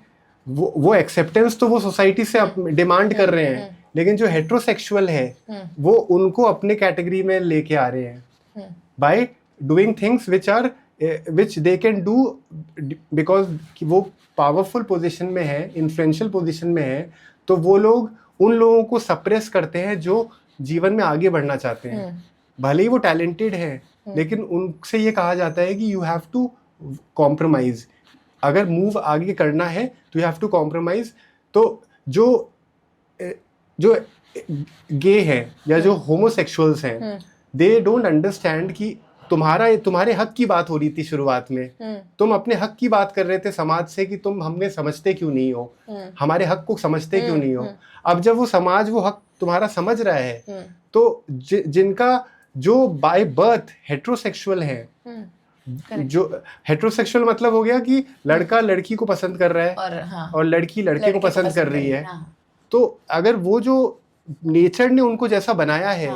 वो एक्सेप्टेंस तो वो सोसाइटी से डिमांड कर रहे हैं, लेकिन जो हेट्रोसेक्सुअल है वो उनको अपने कैटेगरी में लेके आ रहे हैं by doing things which they can do, because वो पावरफुल पोजीशन में है, इन्फ्लुएंशियल पोजीशन में है, तो वो लोग उन लोगों को सप्रेस करते हैं जो जीवन में आगे बढ़ना चाहते हैं। भले ही वो टैलेंटेड है, लेकिन उनसे ये कहा जाता है कि यू हैव टू कॉम्प्रोमाइज। अगर मूव आगे करना है तो यू हैव टू कॉम्प्रोमाइज। तो जो गे हैं या जो होमोसेक्सुअल्स हैं, दे डोंट अंडरस्टैंड कि तुम्हारे हक की बात हो रही थी शुरुआत में, तुम अपने हक की बात कर रहे थे समाज से कि तुम हमें समझते क्यों नहीं हो, हमारे हक को समझते क्यों नहीं हो। अब जब वो समाज वो हक तुम्हारा समझ रहा है, तो जिनका जो बाय बर्थ हेट्रोसेक्सुअल है, जो हेट्रोसेक्सुअल मतलब हो गया कि लड़का लड़की को पसंद कर रहा है और लड़की लड़के को पसंद कर रही है, तो अगर वो जो नेचर ने उनको जैसा बनाया है,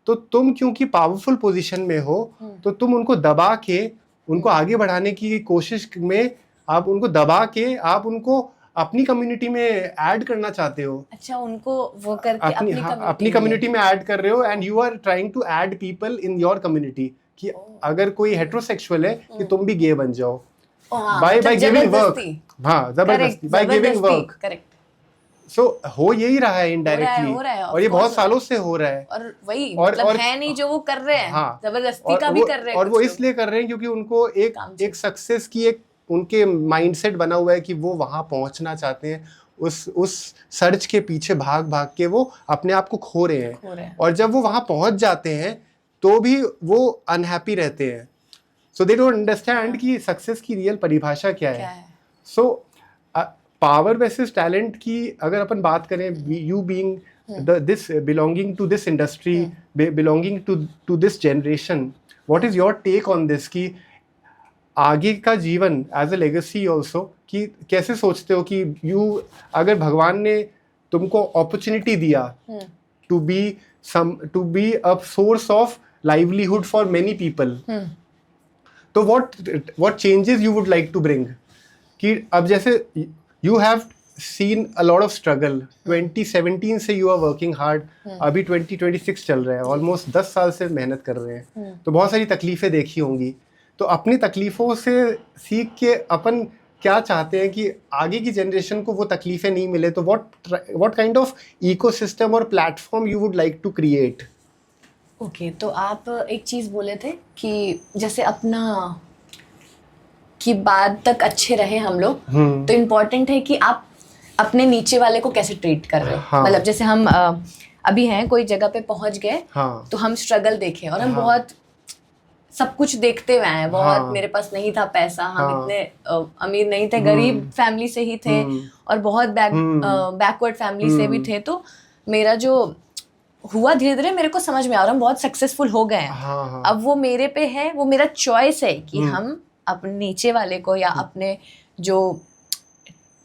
तो तुम क्योंकि पावरफुल पोजीशन में हो, तो तुम उनको दबा के उनको आगे बढ़ाने की कोशिश में आप उनको दबा के आप उनको अपनी कम्युनिटी में ऐड करना चाहते हो। अच्छा, उनको वो करके अपनी कम्युनिटी में ऐड कर रहे हो, and you are trying to add people in your community कि अगर कोई हेट्रोसेक्सुअल है कि तुम भी गे बन जाओ। बाय गिविंग वर्क, जबरदस्ती, हाँ जबरदस्ती, बाय गिविंग वर्क। करेक्ट। सो हो यही रहा है इनडायरेक्टली, हो रहा है, और ये बहुत सालों से हो रहा है। और वही और मतलब है नहीं जो वो कर रहे हैं, हाँ, जबरदस्ती का भी कर रहे हैं और कुछ वो लोग। इसलिए कर रहे हैं क्योंकि उनको एक सक्सेस की एक उनके माइंडसेट बना हुआ है कि वो वहां पहुंचना चाहते हैं। उस सर्च के पीछे भाग भाग के वो अपने आप को खो रहे हैं, और जब वो वहां पहुंच जाते हैं तो भी वो अनहैप्पी रहते हैं। सो दे डोंट अंडरस्टैंड कि सक्सेस की रियल परिभाषा क्या है। सो पावर वर्सेस टैलेंट की अगर अपन बात करें, you being this belonging to this industry, belonging to this generation, what is your take on this कि आगे का जीवन एज अ लेगेसी ऑल्सो, कि कैसे सोचते हो कि अगर भगवान ने तुमको अपॉर्चुनिटी दिया to be a source of livelihood for many people, तो what changes you would like to bring? कि अब जैसे you have seen a lot of struggle, 2017 से यू आर वर्किंग हार्ड, अभी 2026 चल रहा है, ऑलमोस्ट 10 साल से मेहनत कर रहे हैं, तो बहुत सारी तकलीफें देखी होंगी। तो अपनी तकलीफों से सीख के अपन क्या चाहते हैं कि आगे की जनरेशन को वो तकलीफें नहीं मिले, तो व्हाट काइंड ऑफ इकोसिस्टम और platform you would like to create? Okay, तो आप एक चीज़ बोले थे कि जैसे अपना कि बाद तक अच्छे रहे हम लोग, तो इम्पोर्टेंट है कि आप अपने नीचे वाले को कैसे ट्रीट कर रहे हो। हाँ। मतलब जैसे हम अभी हैं कोई जगह पे पहुंच गए, हाँ। तो हम स्ट्रगल देखे और हम बहुत सब कुछ देखते हुए हैं, बहुत मेरे पास नहीं था पैसा, हम इतने अमीर नहीं थे, गरीब फैमिली से ही थे, और बहुत बैकवर्ड फैमिली से भी थे। तो मेरा जो हुआ धीरे धीरे मेरे को समझ में आ रहा, हम बहुत सक्सेसफुल हो गए हैं। अब वो मेरे पे है, वो मेरा चॉइस है कि हम अपने नीचे वाले को या अपने जो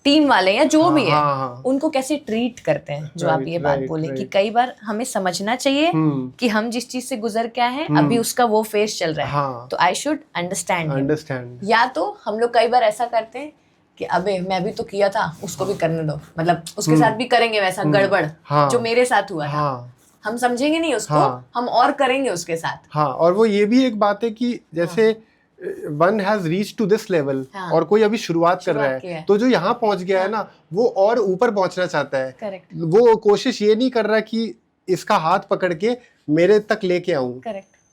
टीम वाले या जो भी है उनको कैसे ट्रीट करते हैं। जो आप ये बात बोले कि कई बार हमें समझना चाहिए कि हम जिस चीज से गुजर के आए हैं, अभी उसका वो फेज चल रहा है, तो आई शुड अंडरस्टैंड। या तो हम लोग कई बार ऐसा करते हैं कि अबे मैं भी तो किया था, उसको भी करने दो, मतलब उसके साथ भी करेंगे वैसा गड़बड़ जो मेरे साथ हुआ था। हम समझेंगे नहीं उसको, हम और करेंगे उसके साथ। हाँ, और वो ये भी एक बात है कि जैसे one has reach to this level, और कोई अभी शुरुआत कर रहा है, तो जो यहाँ पहुंच गया है ना, वो और ऊपर पहुंचना चाहता है। Correct. वो कोशिश ये नहीं कर रहा कि इसका हाथ पकड़ के मेरे तक लेके आऊं।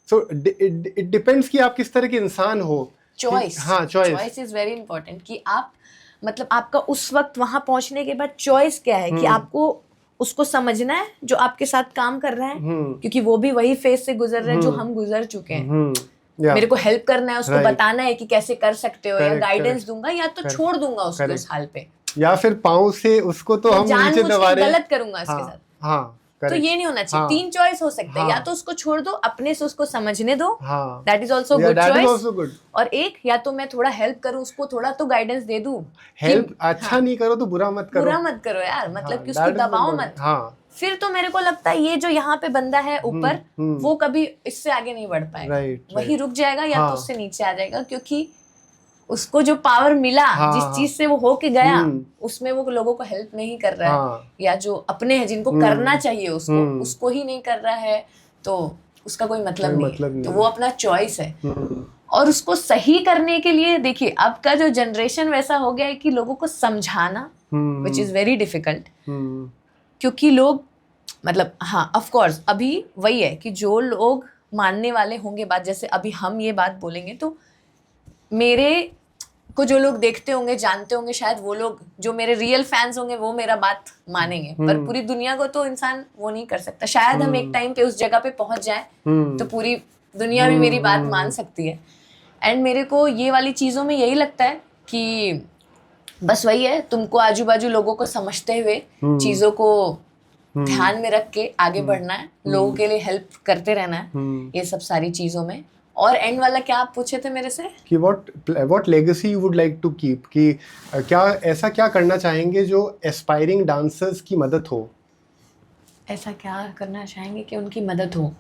सो इट डिपेंड्स कि आप किस तरह के इंसान हो। चॉइस, हाँ, चॉइस इज वेरी इंपॉर्टेंट कि आप मतलब आपका उस वक्त वहां पहुंचने के बाद चॉइस क्या है कि आपको उसको समझना है जो आपके साथ काम कर रहा है, क्योंकि वो भी वही फेज से गुजर रहे हैं जो हम गुजर चुके हैं। मेरे को हेल्प करना है, उसको बताना है कि कैसे कर सकते हो, या गाइडेंस दूंगा, या तो छोड़ दूंगा उसको उस हाल पे, या फिर पाँव से उसको तो हम नीचे दबा रहे हैं, गलत करूंगा इसके साथ। हाँ, तो ये नहीं होना चाहिए। तीन चॉइस हो सकते हैं, या तो उसको छोड़ दो, अपने से उसको समझने दो, that is also good choice, और एक या तो मैं थोड़ा हेल्प करूँ उसको, थोड़ा तो गाइडेंस दे दूं। हेल्प अच्छा नहीं करो तो बुरा मत करो यार, मतलब कि उसको दबाओ मत। फिर तो मेरे को लगता है ये जो यहाँ पे बंदा है ऊपर, वो कभी इससे आगे नहीं बढ़ पाएगा, वही रुक जाएगा या तो उससे नीचे आ जाएगा, क्योंकि उसको जो पावर मिला, जिस चीज से वो होके गया, उसमें वो लोगों को हेल्प नहीं कर रहा है, या जो अपने हैं जिनको करना चाहिए उसको ही नहीं कर रहा है, तो उसका कोई मतलब नहीं। तो वो अपना चॉइस है, और उसको सही करने के लिए देखिए अब का जो जनरेशन वैसा हो गया है कि लोगों को समझाना विच इज वेरी डिफिकल्ट, क्योंकि लोग मतलब हाँ ऑफ कोर्स अभी वही है कि जो लोग मानने वाले होंगे बात, जैसे अभी हम ये बात बोलेंगे तो मेरे को जो लोग देखते होंगे जानते होंगे, शायद वो लोग जो मेरे रियल फैंस होंगे वो मेरा बात मानेंगे, पर पूरी दुनिया को तो इंसान वो नहीं कर सकता। शायद हम एक टाइम पे उस जगह पे पहुंच जाए तो पूरी दुनिया भी मेरी बात मान सकती है। एंड मेरे को ये वाली चीज़ों में यही लगता है कि बस वही है, तुमको आजू बाजू लोगों को समझते हुए चीज़ों को ध्यान में रख के आगे बढ़ना है, लोगों के लिए हेल्प करते रहना है, ये सब सारी चीज़ों में। और एंड वाला क्या आप पूछे थे मेरे से कि what legacy you would like to keep, कि क्या ऐसा क्या करना चाहेंगे जो एस्पायरिंग डांसर्स की मदद हो? ऐसा क्या करना चाहेंगे कि उनकी मदद हो?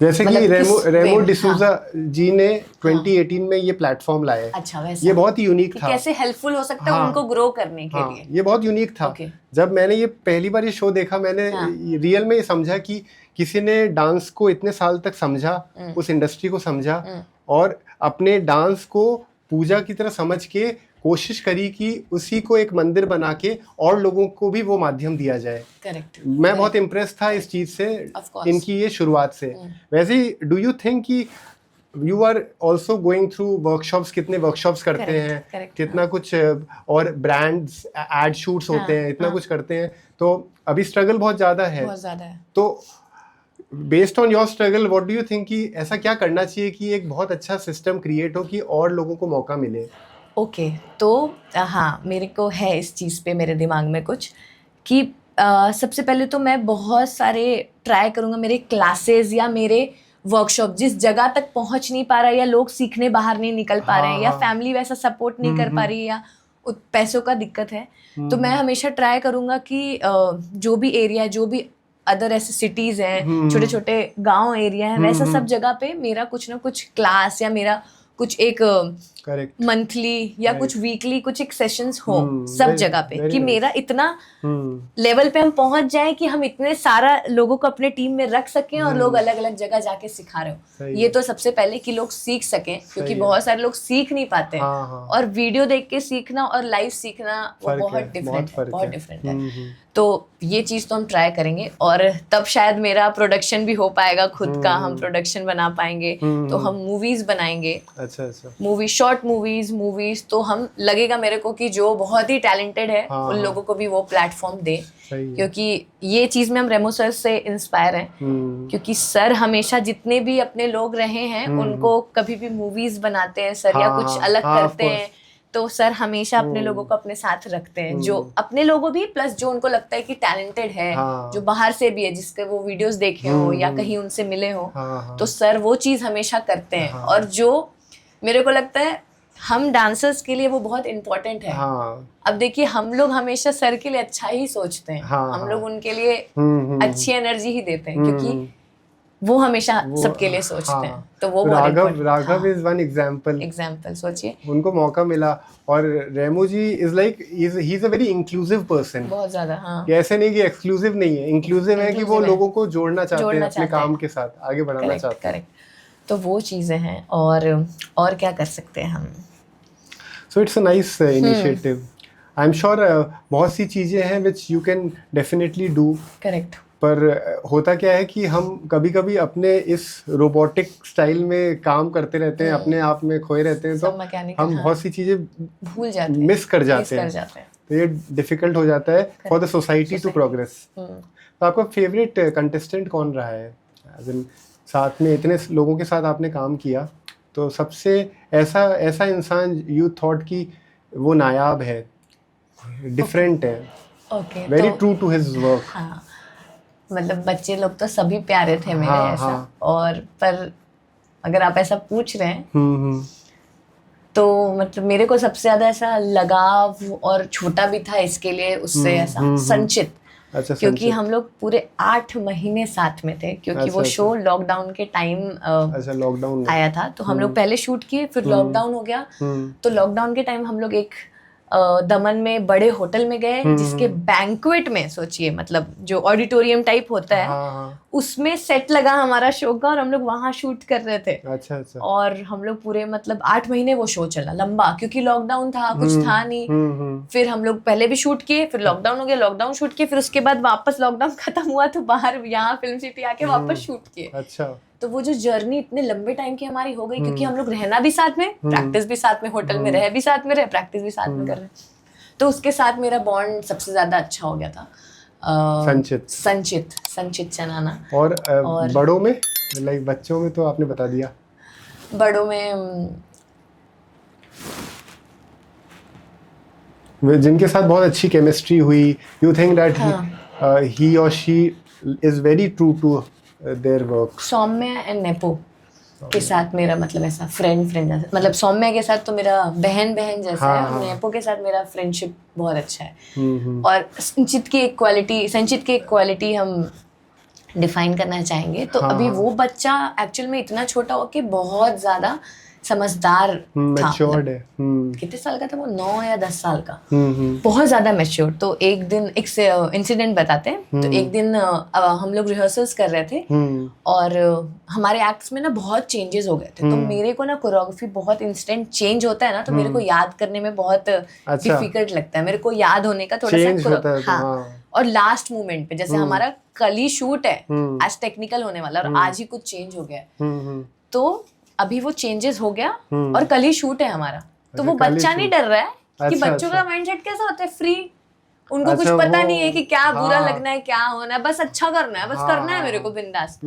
जैसे कि रेमो डिसूजा जी ने 2018 में ये प्लेटफॉर्म लाया है। अच्छा, वैसा ये बहुत ही यूनिक था, कैसे हेल्पफुल हो सकता है उनको ग्रो करने के लिए। ये बहुत यूनिक था। जब मैंने ये पहली बार ये शो देखा, मैंने रियल में ये समझा कि किसी ने डांस को इतने साल तक समझा, उस इंडस्ट्री को समझा, और अपने डांस को पूजा की तरह समझ के कोशिश करी कि उसी को एक मंदिर बना के और लोगों को भी वो माध्यम दिया जाए। करेक्ट। मैं बहुत इम्प्रेस था इस चीज़ से, Of course. इनकी ये शुरुआत से। वैसे ही डू यू थिंक कि you are also going through workshops, कितने वर्कशॉप्स करते Correct, हैं, correct, कितना कुछ और ब्रांड्स एड शूट्स होते हैं, इतना कुछ करते हैं, तो अभी स्ट्रगल बहुत ज़्यादा है। बहुत ज़्यादा है। तो based on your struggle what do you think कि ऐसा क्या करना चाहिए कि एक बहुत अच्छा सिस्टम क्रिएट हो कि और लोगों को मौका मिले? ओके, तो हाँ, मेरे को है इस चीज़ पे मेरे दिमाग में कुछ कि सबसे पहले तो मैं बहुत सारे ट्राई करूँगा, मेरे क्लासेस या मेरे वर्कशॉप जिस जगह तक पहुँच नहीं पा रहा है, या लोग सीखने बाहर नहीं निकल पा रहे हैं, या फैमिली वैसा सपोर्ट नहीं कर पा रही है, या पैसों का दिक्कत है, तो मैं हमेशा ट्राई करूँगा कि जो भी एरिया है, जो भी अदर ऐसे सिटीज़ हैं, छोटे छोटे गांव एरिया है, वैसा सब जगह पे मेरा कुछ ना कुछ क्लास या मेरा कुछ एक करेक्ट मंथली या कुछ वीकली कुछ एक सेशंस हो सब very- जगह पे, very कि nice. मेरा इतना लेवल पे हम पहुंच जाए कि हम इतने सारा लोगों को अपने टीम में रख सकें और लोग अलग अलग जगह जाके सिखा रहे हो। सही ये तो सबसे पहले कि लोग सीख सकें, क्योंकि है। बहुत सारे लोग सीख नहीं पाते हैं। हाँ, हाँ। और वीडियो देख के सीखना और लाइव सीखना वो फर्क बहुत है, डिफरेंट बहुत है, फर्क बहुत है। डिफरेंट है। तो ये चीज़ तो हम ट्राई करेंगे, और तब शायद मेरा प्रोडक्शन भी हो पाएगा खुद का, हम प्रोडक्शन बना पाएंगे, तो हम मूवीज बनाएंगे। अच्छा अच्छा। मूवी, शॉर्ट मूवीज तो हम लगेगा मेरे को कि जो बहुत ही टैलेंटेड है हाँ, उन हाँ। लोगों को भी वो प्लेटफॉर्म दे, सही है। क्योंकि ये चीज़ में हम रेमो सर से इंस्पायर हैं, क्योंकि सर हमेशा जितने भी अपने लोग रहे हैं उनको कभी भी मूवीज बनाते हैं सर, या हाँ, कुछ हाँ, अलग हाँ, करते of course. हैं, तो सर हमेशा अपने लोगों को अपने साथ रखते हैं, जो अपने लोगों भी प्लस जो उनको लगता है कि टैलेंटेड है, हाँ। जो बाहर से भी है, जिसके वो वीडियोस देखे हो या कहीं उनसे मिले हो, हाँ, हाँ। तो सर वो चीज़ हमेशा करते हैं। और जो मेरे को लगता है हम डांसर्स के लिए वो बहुत इम्पोर्टेंट है। हाँ। अब देखिए, हम लोग हमेशा सर के लिए अच्छा ही सोचते हैं, हाँ, हम हाँ। लोग उनके लिए अच्छी एनर्जी ही देते हैं, क्योंकि वो हमेशा सबके लिए सोचते हाँ। हैं, तो वो राघव इज वन एग्जाम्पल सोचिए, उनको मौका मिला। और Remo ji is like he is a very inclusive person. बहुत ज्यादा। हाँ, कि ऐसे नहीं कि एक्सक्लूसिव नहीं है, इंक्लूसिव है कि वो लोगों को जोड़ना चाहते हैं अपने काम के साथ, आगे बढ़ाना चाहते हैं। करेक्ट। तो वो चीजें हैं, और क्या कर सकते हैं हम। सो it's a nice initiative. I am sure बहुत सी चीज़ें हैं which you can definitely do. Correct. पर होता क्या है कि हम कभी कभी अपने इस रोबोटिक स्टाइल में काम करते रहते हैं, अपने आप में खोए रहते हैं, तो हम बहुत सी चीज़ें भूल जाते हैं, मिस कर जाते हैं, तो ये डिफिकल्ट हो जाता है for the society to progress. तो आपका फेवरेट कंटेस्टेंट कौन रहा है? साथ में इतने लोगों के साथ आपने काम किया, तो सबसे ऐसा इंसान यू थॉट कि वो नायाब है, डिफरेंट है, very true to his work? हाँ, मतलब बच्चे लोग तो सभी प्यारे थे मेरे। हाँ, ऐसा हाँ. और पर अगर आप ऐसा पूछ रहे हैं तो मतलब मेरे को सबसे ज्यादा ऐसा लगाव, और छोटा भी था इसके लिए उससे, ऐसा संचित। अच्छा, क्योंकि हम लोग पूरे 8 महीने साथ में थे, क्योंकि वो शो लॉकडाउन के टाइम लॉकडाउन आया था, तो हम लोग पहले शूट किए, फिर लॉकडाउन हो गया। तो लॉकडाउन के टाइम हम लोग एक दमन में बड़े होटल में गए, जिसके बैंक्वेट में, सोचिए मतलब जो ऑडिटोरियम टाइप होता है, उसमें सेट लगा हमारा शो का, और हम लोग वहां शूट कर रहे थे। अच्छा। और हम लोग पूरे मतलब 8 महीने वो शो चला लंबा, क्योंकि लॉकडाउन था, कुछ था नहीं। फिर हम लोग पहले भी शूट किए, फिर लॉकडाउन हो गया, लॉकडाउन शूट किए, फिर उसके बाद वापस लॉकडाउन खत्म हुआ तो बाहर यहाँ फिल्म सिटी आके वापस शूट किए। अच्छा। तो वो जो जर्नी इतने लंबे टाइम की हमारी हो गई, क्योंकि हम लोग रहना भी साथ में, प्रैक्टिस भी साथ में, होटल में रह भी साथ में रहे, प्रैक्टिस भी साथ में कर रहे, तो उसके साथ मेरा बॉन्ड सबसे ज्यादा अच्छा हो गया था। संचित चनाना। और बड़ों में, लाइक बच्चों में तो आपने बता दिया। बड़ों में जिनके साथ बहुत अच्छी केमिस्ट्री हुई, यू थिंक दैट ही और she is very true to their work? Saumya and नेपो के साथ मेरा मतलब ऐसा फ्रेंड जैसा, मतलब सौम्या के साथ तो मेरा बहन जैसा है, और नेपो के साथ मेरा फ्रेंडशिप बहुत अच्छा है। और संचित की एक क्वालिटी हम डिफाइन करना चाहेंगे, तो अभी वो बच्चा एक्चुअल में इतना छोटा हो कि बहुत ज़्यादा समझदार था। मैच्योर्ड है। कितने साल का था वो, 9 या 10 साल का, बहुत ज्यादा मैच्योर। तो एक दिन एक इंसिडेंट बताते हैं। तो एक दिन हम लोग रिहर्सल्स कर रहे थे और हमारे एक्ट्स में ना बहुत चेंजेस हो गए थे। तो मेरे को ना कोरियोग्राफी बहुत इंस्टेंट चेंज होता है ना, तो मेरे को याद करने में बहुत डिफिकल्ट लगता है, मेरे को याद होने का थोड़ा सा। हाँ, और लास्ट मोमेंट पे जैसे हमारा कल ही शूट है, आज टेक्निकल होने वाला और आज ही कुछ चेंज हो गया, तो अभी वो चेंजेस हो गया और कल ही शूट है हमारा। तो वो बच्चा नहीं डर रहा है कि बच्चों का माइंडसेट कैसा होता है, फ्री, उनको कुछ पता नहीं है कि क्या बुरा लगना है, क्या होना है, बस अच्छा करना है, बस करना है मेरे को बिंदास,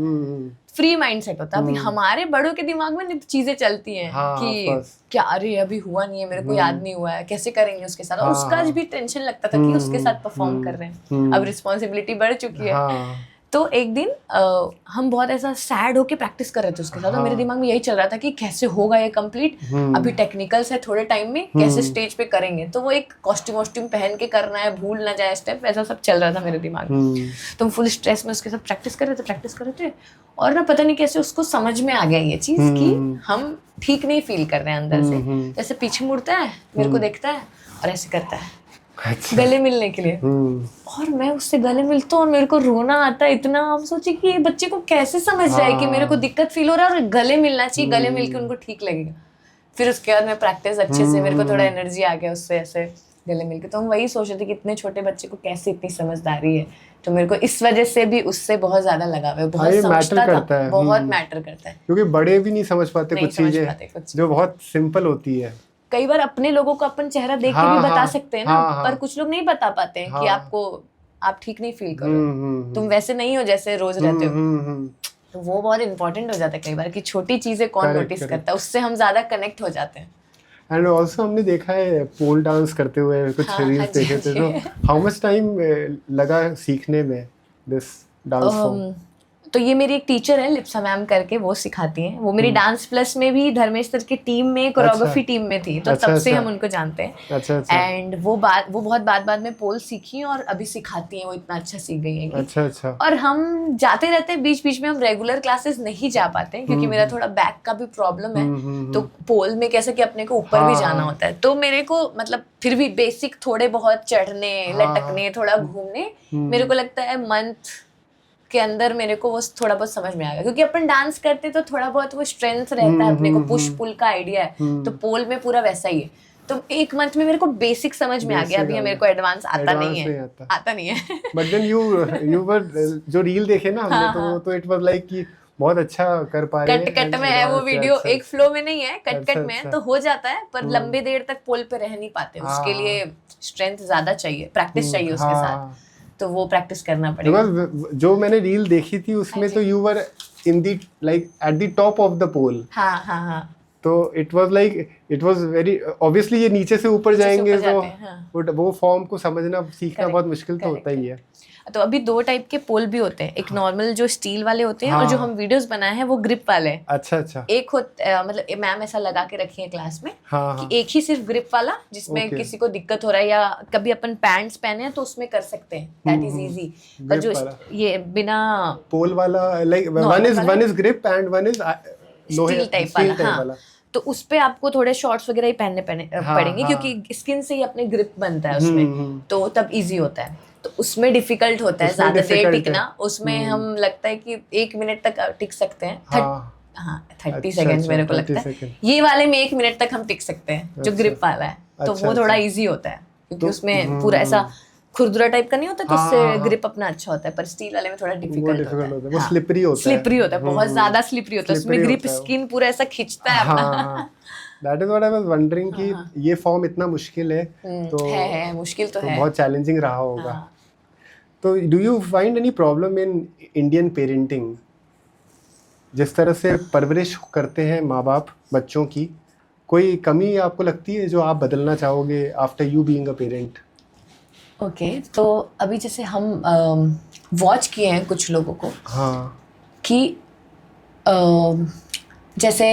फ्री माइंडसेट होता है। अभी हमारे बड़ों के दिमाग में चीजें चलती हैं कि क्या, अरे अभी हुआ नहीं है, मेरे को याद नहीं हुआ है, कैसे करेंगे उसके साथ। और उसका भी टेंशन लगता था कि उसके साथ परफॉर्म कर रहे हैं, अब रिस्पॉन्सिबिलिटी बढ़ चुकी है। तो एक दिन हम बहुत ऐसा सैड होके प्रैक्टिस कर रहे थे उसके साथ, और मेरे दिमाग में यही चल रहा था कि कैसे होगा ये कंप्लीट, अभी टेक्निकल्स है थोड़े टाइम में, कैसे स्टेज पे करेंगे। तो वो एक कॉस्ट्यूम पहन के करना है, भूल ना जाए स्टेप, ऐसा सब चल रहा था मेरे दिमाग में। तो हम फुल स्ट्रेस में उसके साथ प्रैक्टिस कर रहे थे और ना पता नहीं कैसे उसको समझ में आ गया ये चीज कि हम ठीक नहीं फील कर रहे हैं अंदर से। जैसे पीछे मुड़ता है, मेरे को देखता है और ऐसे करता है गले मिलने के लिए, और मैं उससे गले मिलता हूँ और मेरे को रोना आता है इतना। हम सोचे कि ये बच्चे को कैसे समझ जाए कि मेरे को दिक्कत फील हो रहा है और गले मिलना चाहिए, गले मिल के उनको ठीक लगेगा। फिर उसके बाद मैं प्रैक्टिस अच्छे से, मेरे को थोड़ा एनर्जी आ गया उससे ऐसे गले मिल के। तो हम वही सोच रहे थे कि इतने छोटे बच्चे को कैसे इतनी समझदारी है। तो मेरे को इस वजह से भी उससे बहुत ज्यादा लगाव है, बहुत समझता था, बहुत मैटर करता है, क्योंकि बड़े भी नहीं समझ पाते कुछ चीजें जो बहुत सिंपल होती है। कई बार अपने लोगों को अपन चेहरा देख के भी बता सकते हैं ना, पर कुछ लोग नहीं बता पाते हैं कि आप ठीक नहीं फील कर रहे हो, तुम वैसे नहीं हो जैसे रोज रहते हो। तो वो बहुत इंपॉर्टेंट हो जाता है कई बार कि छोटी चीजें कौन नोटिस करता है, उससे हम ज्यादा कनेक्ट हो जाते हैं। एंड ऑल्सो हमने देखा है पोल डांस करते हुए कुछ रील्स देखे थे, तो हाउ मच टाइम लगा सीखने में दिस डांस फॉर्म? तो ये मेरी एक टीचर है लिप्सा मैम करके, वो सिखाती हैं। वो मेरी डांस प्लस में भी धर्मेश सर की टीम में, कोरियोग्राफी टीम में थी, तो तब से हम उनको जानते हैं। एंड वो बहुत बाद में पोल सीखी और अभी सिखाती हैं, वो इतना अच्छा सीख गई है। और हम जाते रहते हैं बीच बीच में, हम रेगुलर क्लासेस नहीं जा पाते हैं क्योंकि मेरा थोड़ा बैक का भी प्रॉब्लम है। तो पोल में कैसे कि अपने को ऊपर भी जाना होता है, तो मेरे को मतलब फिर भी बेसिक थोड़े बहुत चढ़ने, लटकने, थोड़ा घूमने, मेरे को लगता है मंथ के अंदर मेरे को वो थोड़ा बहुत समझ में आ गया। क्योंकि अपन डांस करते तो थोड़ा बहुत वो स्ट्रेंथ रहता है, अपने को पुश पुल का आइडिया है, तो पोल में पूरा वैसा ही है। तो एक मंथ में मेरे को बेसिक समझ में आ गया, अभी मेरे को एडवांस आता नहीं है। बट देन यू वर जो रील देखे ना हमने, तो इट वाज लाइक कि बहुत अच्छा कर पा रहे हैं। कट में है वो वीडियो, एक फ्लो में नहीं है, कट में है, तो हो जाता है, पर लंबे देर तक पोल पे रह नहीं पाते, उसके लिए स्ट्रेंथ ज्यादा चाहिए, प्रैक्टिस चाहिए उसके साथ, तो वो प्रैक्टिस करना पड़ेगा। जो मैंने रील देखी थी उसमें तो you were in the like at the top of the poll. हाँ। तो इट वाज वेरी ऑब्वियसली, ये नीचे से ऊपर जाएंगे तो वो फॉर्म को समझना सीखना बहुत मुश्किल तो होता ही है। तो अभी 2 टाइप के पोल भी होते हैं, एक नॉर्मल जो स्टील वाले होते हैं, और जो हम वीडियोस बनाए हैं वो ग्रिप वाले हैं। अच्छा। एक मतलब मैम ऐसा लगा के रखी है क्लास में कि एक ही सिर्फ ग्रिप वाला, जिसमें किसी को दिक्कत हो रहा है या कभी अपन पैंट्स पहने हैं तो उसमें कर सकते हैं, दैट इज इजी। पर जो ये बिना पोल वाला, like one is grip and one is steel type वाला, तो उस पे आपको थोड़े शॉर्ट्स वगैरह ही पहनने पड़ेंगे, क्योंकि स्किन से ही अपने ग्रिप बनता है उसमें, तो तब इजी होता है। तो उसमें डिफिकल्ट होता है ज्यादा देर टिकना, उसमें हम लगता है कि 1 मिनट तक टिक सकते हैं, 30 सेकेंड मेरे को लगता है। ये वाले में 1 मिनट तक हम टिक सकते हैं, जो ग्रिप वाला है, तो वो थोड़ा इजी होता है क्योंकि उसमें पूरा ऐसा खुरदुरा टाइप का नहीं होता, तो उससे ग्रिप अपना अच्छा होता है। पर स्टील वाले में थोड़ा डिफिकल्ट होता है, वो स्लिपरी होता है, बहुत ज्यादा स्लिपरी होता है, उसमें ग्रिप स्किन पूरा ऐसा खींचता है अपना। That is what I was wondering कि ये फॉर्म इतना मुश्किल है, तो है मुश्किल तो है, बहुत चैलेंजिंग रहा होगा। तो do you find any problem in Indian parenting? जिस तरह से परवरिश करते हैं माँ बाप बच्चों की, कोई कमी आपको लगती है जो आप बदलना चाहोगे after you being a parent? Okay, तो अभी जैसे हम वॉच किए हैं कुछ लोगों को, कि जैसे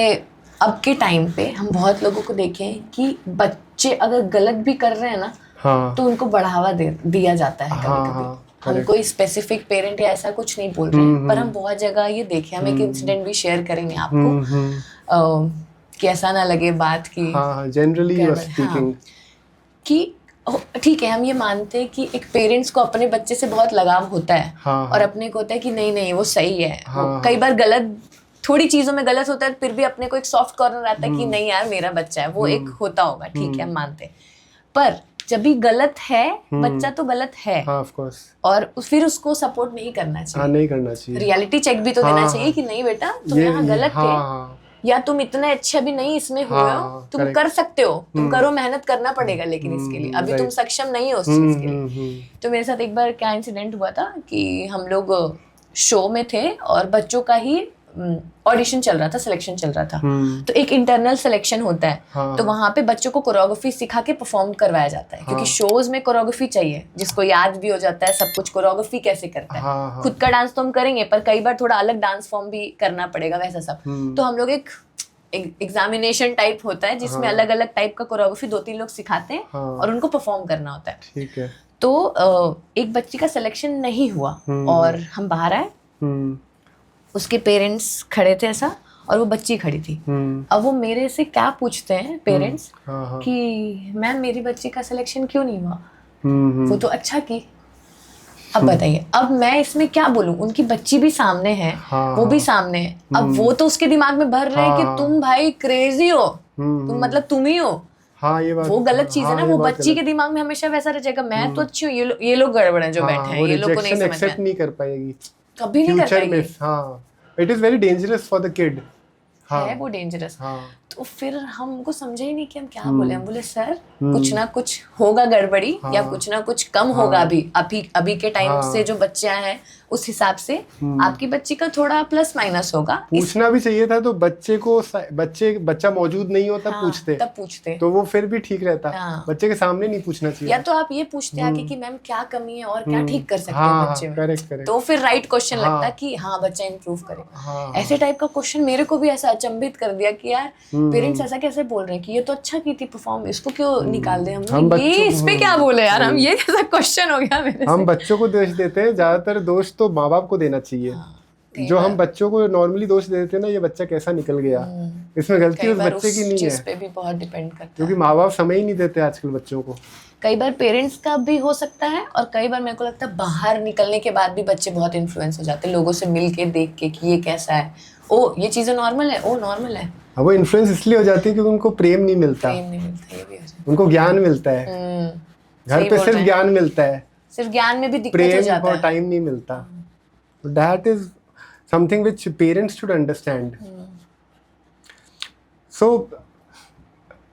अब के टाइम पे हम बहुत लोगों को देखे हैं कि बच्चे अगर गलत भी कर रहे हैं ना, तो उनको बढ़ावा दिया जाता है कभी-कभी। हम कोई स्पेसिफिक पेरेंट या ऐसा कुछ नहीं बोल रहे हैं, पर हम बहुत जगह ये देखे, हम एक इंसिडेंट भी शेयर करेंगे आपको। कि ऐसा ना लगे बात की हाँ, जनरली यू आर स्पीकिंग कि ठीक है, हम ये मानते हैं कि एक पेरेंट्स को अपने बच्चे से बहुत लगाव होता है, हाँ, और अपने को होता है कि नहीं नहीं वो सही है, हाँ, वो कई बार गलत थोड़ी चीजों में गलत होता है, फिर भी अपने को एक सॉफ्ट कॉर्नर आता है कि नहीं यार मेरा बच्चा है, वो एक होता होगा, ठीक है हम मानते हैं। पर जब भी गलत है, बच्चा तो गलत है, हाँ, ऑफ कोर्स, और फिर उसको सपोर्ट नहीं करना चाहिए। हाँ, नहीं करना चाहिए, रियलिटी चेक भी तो देना चाहिए कि नहीं बेटा तुम यहाँ गलत थे, या तुम इतने अच्छे भी नहीं इसमें हुए हो, तुम कर सकते हो, तुम करो, मेहनत करना पड़ेगा लेकिन इसके लिए अभी तुम सक्षम नहीं हो उस चीज के लिए। तो मेरे साथ एक बार क्या इंसिडेंट हुआ था कि हम लोग शो में थे और बच्चों का ही ऑडिशन चल रहा था, सिलेक्शन चल रहा था। तो एक इंटरनल सिलेक्शन होता है, तो वहां पे बच्चों को कोरियोग्राफी सिखा के परफॉर्म करवाया जाता है, क्योंकि शोज में कोरियोग्राफी चाहिए, जिसको याद भी हो जाता है सब कुछ, कोरियोग्राफी कैसे करता है। खुद का डांस तो हम करेंगे, पर कई बार थोड़ा अलग डांस फॉर्म भी करना पड़ेगा, वैसा सब। तो हम लोग एक एग्जामिनेशन टाइप होता है जिसमें अलग अलग टाइप का कोरियोग्राफी 2-3 लोग सिखाते हैं और उनको परफॉर्म करना होता है। ठीक है। तो एक बच्ची का सिलेक्शन नहीं हुआ और हम बाहर आए, उसके पेरेंट्स खड़े थे ऐसा, और वो बच्ची खड़ी थी। अब वो मेरे से क्या पूछते हैं पेरेंट्स कि मैम मेरी बच्ची का सिलेक्शन क्यों नहीं हुआ, वो तो अच्छा की। अब बताइए, अब मैं इसमें क्या बोलूं, उनकी बच्ची भी सामने है, वो भी सामने है। अब वो तो उसके दिमाग में भर रहे हैं कि तुम भाई क्रेजी हो, तुम मतलब तुम ही हो। हाँ, ये बात, वो गलत चीज है ना, वो बच्ची के दिमाग में हमेशा वैसा रह जाएगा, मैं तो अच्छी हूँ, ये लोग गड़बड़ हैं जो बैठे हैं, ये लोग को नहीं समझ में, एक्सेप्ट नहीं कर पाएगी, कभी नहीं कर पाएगी। हाँ, it is very dangerous for the kid. है वो डेंजरस। तो फिर हमको समझे ही नहीं कि हम क्या बोले। हम बोले सर कुछ ना कुछ होगा गड़बड़ी, या कुछ ना कुछ कम होगा अभी के टाइम से जो बच्चे हैं उस हिसाब से आपकी बच्ची का थोड़ा प्लस माइनस होगा। पूछना भी चाहिए था, तो बच्चा मौजूद नहीं हो तब पूछते तो वो फिर भी ठीक रहता। बच्चे के सामने नहीं पूछना चाहिए। या तो आप ये पूछते आके कि मैम क्या कमी है और क्या ठीक कर सकते हैं बच्चे में, करेक्ट। तो फिर राइट क्वेश्चन लगता कि हाँ बच्चा इंप्रूव करेगा। ऐसे टाइप का क्वेश्चन मेरे को भी ऐसा अचंभित कर दिया कि यार पेरेंट्स ऐसा कैसे बोल रहे हैं कि ये तो अच्छा की थी परफॉर्म, इसको क्यों निकाल दे हम ये इस पे क्या बोले यार हम, ये कैसा क्वेश्चन हो गया मेरे से। हम बच्चों को दोष देते हैं, ज्यादातर दोष तो माँ बाप को देना चाहिए। जो हम बच्चों को नॉर्मली दोष देते हैं ना, ये बच्चा कैसा निकल गया, इसमें गलती उस बच्चे की नहीं है, पे भी बहुत डिपेंड करता है, क्योंकि माँ बाप समय ही नहीं देते आजकल बच्चों को। कई बार पेरेंट्स का भी हो सकता है, और कई बार मेरे को लगता है बाहर निकलने के बाद भी बच्चे बहुत इन्फ्लुएंस हो जाते हैं, लोगों से मिल के देख के कि ये कैसा है, ओ ये चीजें नॉर्मल है, ओ नॉर्मल है। अब वो इन्फ्लुएंस इसलिए हो जाती है क्योंकि उनको प्रेम नहीं मिलता, ये भी हो जाता उनको ज्ञान मिलता है, घर पे सिर्फ ज्ञान मिलता है, सिर्फ ज्ञान में भी दिक्कत हो जाता है, और टाइम नहीं मिलता। That is something which parents should understand. So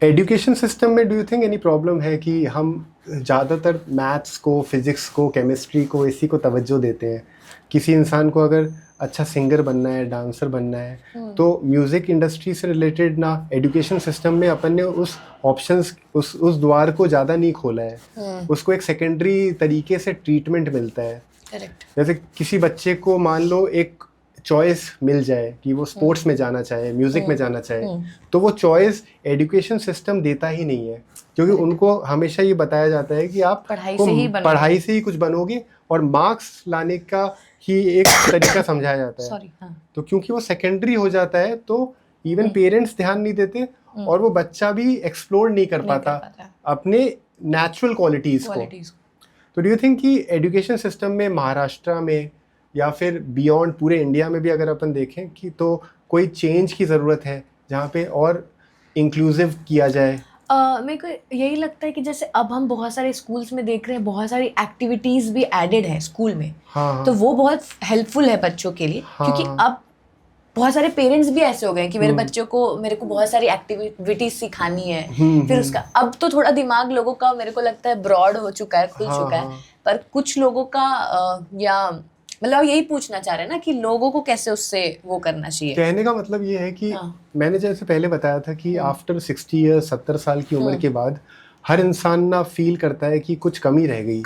education system में do you think any problem है कि हम ज़्यादातर मैथ्स को, फिजिक्स को, केमिस्ट्री को, इसी को तवज्जो देते हैं? किसी इंसान को अगर अच्छा सिंगर बनना है, डांसर बनना है, तो म्यूज़िक इंडस्ट्री से रिलेटेड ना एजुकेशन सिस्टम में अपन ने उस ऑप्शंस, उस द्वार को ज़्यादा नहीं खोला है। उसको एक सेकेंडरी तरीके से ट्रीटमेंट मिलता है। करेक्ट। जैसे किसी बच्चे को मान लो एक चॉइस मिल जाए कि वो स्पोर्ट्स में जाना चाहे, म्यूज़िक में जाना चाहे, तो वो चॉइस एजुकेशन सिस्टम देता ही नहीं है, क्योंकि उनको हमेशा ये बताया जाता है कि आप पढ़ाई से ही कुछ बनोगे, और मार्क्स लाने का ही एक तरीका समझाया जाता है। तो क्योंकि वो सेकेंडरी हो जाता है, तो इवन पेरेंट्स ध्यान नहीं देते, और वो बच्चा भी एक्सप्लोर नहीं कर पाता अपने नेचुरल क्वालिटीज़ को। तो डू यू थिंक कि एजुकेशन सिस्टम में महाराष्ट्र में या फिर बियॉन्ड पूरे इंडिया में भी अगर अपन देखें कि तो कोई चेंज की ज़रूरत है जहाँ पे और इंक्लूसिव किया जाए? मेरे को यही लगता है कि जैसे अब हम बहुत सारे स्कूल्स में देख रहे हैं, बहुत सारी एक्टिविटीज़ भी एडेड है स्कूल में। तो वो बहुत हेल्पफुल है बच्चों के लिए, क्योंकि अब बहुत सारे पेरेंट्स भी ऐसे हो गए कि मेरे को बहुत सारी एक्टिविटीज सिखानी है। फिर उसका अब तो थोड़ा दिमाग लोगों का मेरे को लगता है ब्रॉड हो चुका है, खुल चुका है, पर कुछ लोगों का या मतलब यही पूछना चाह रहे हैं ना कि लोगों को कैसे उससे वो करना चाहिए। कहने का मतलब ये है कि मैंने जैसे पहले बताया था कि आफ्टर 60 ईयर्स, 70 साल की उम्र के बाद हर इंसान ना फील करता है कि कुछ कमी रह गई।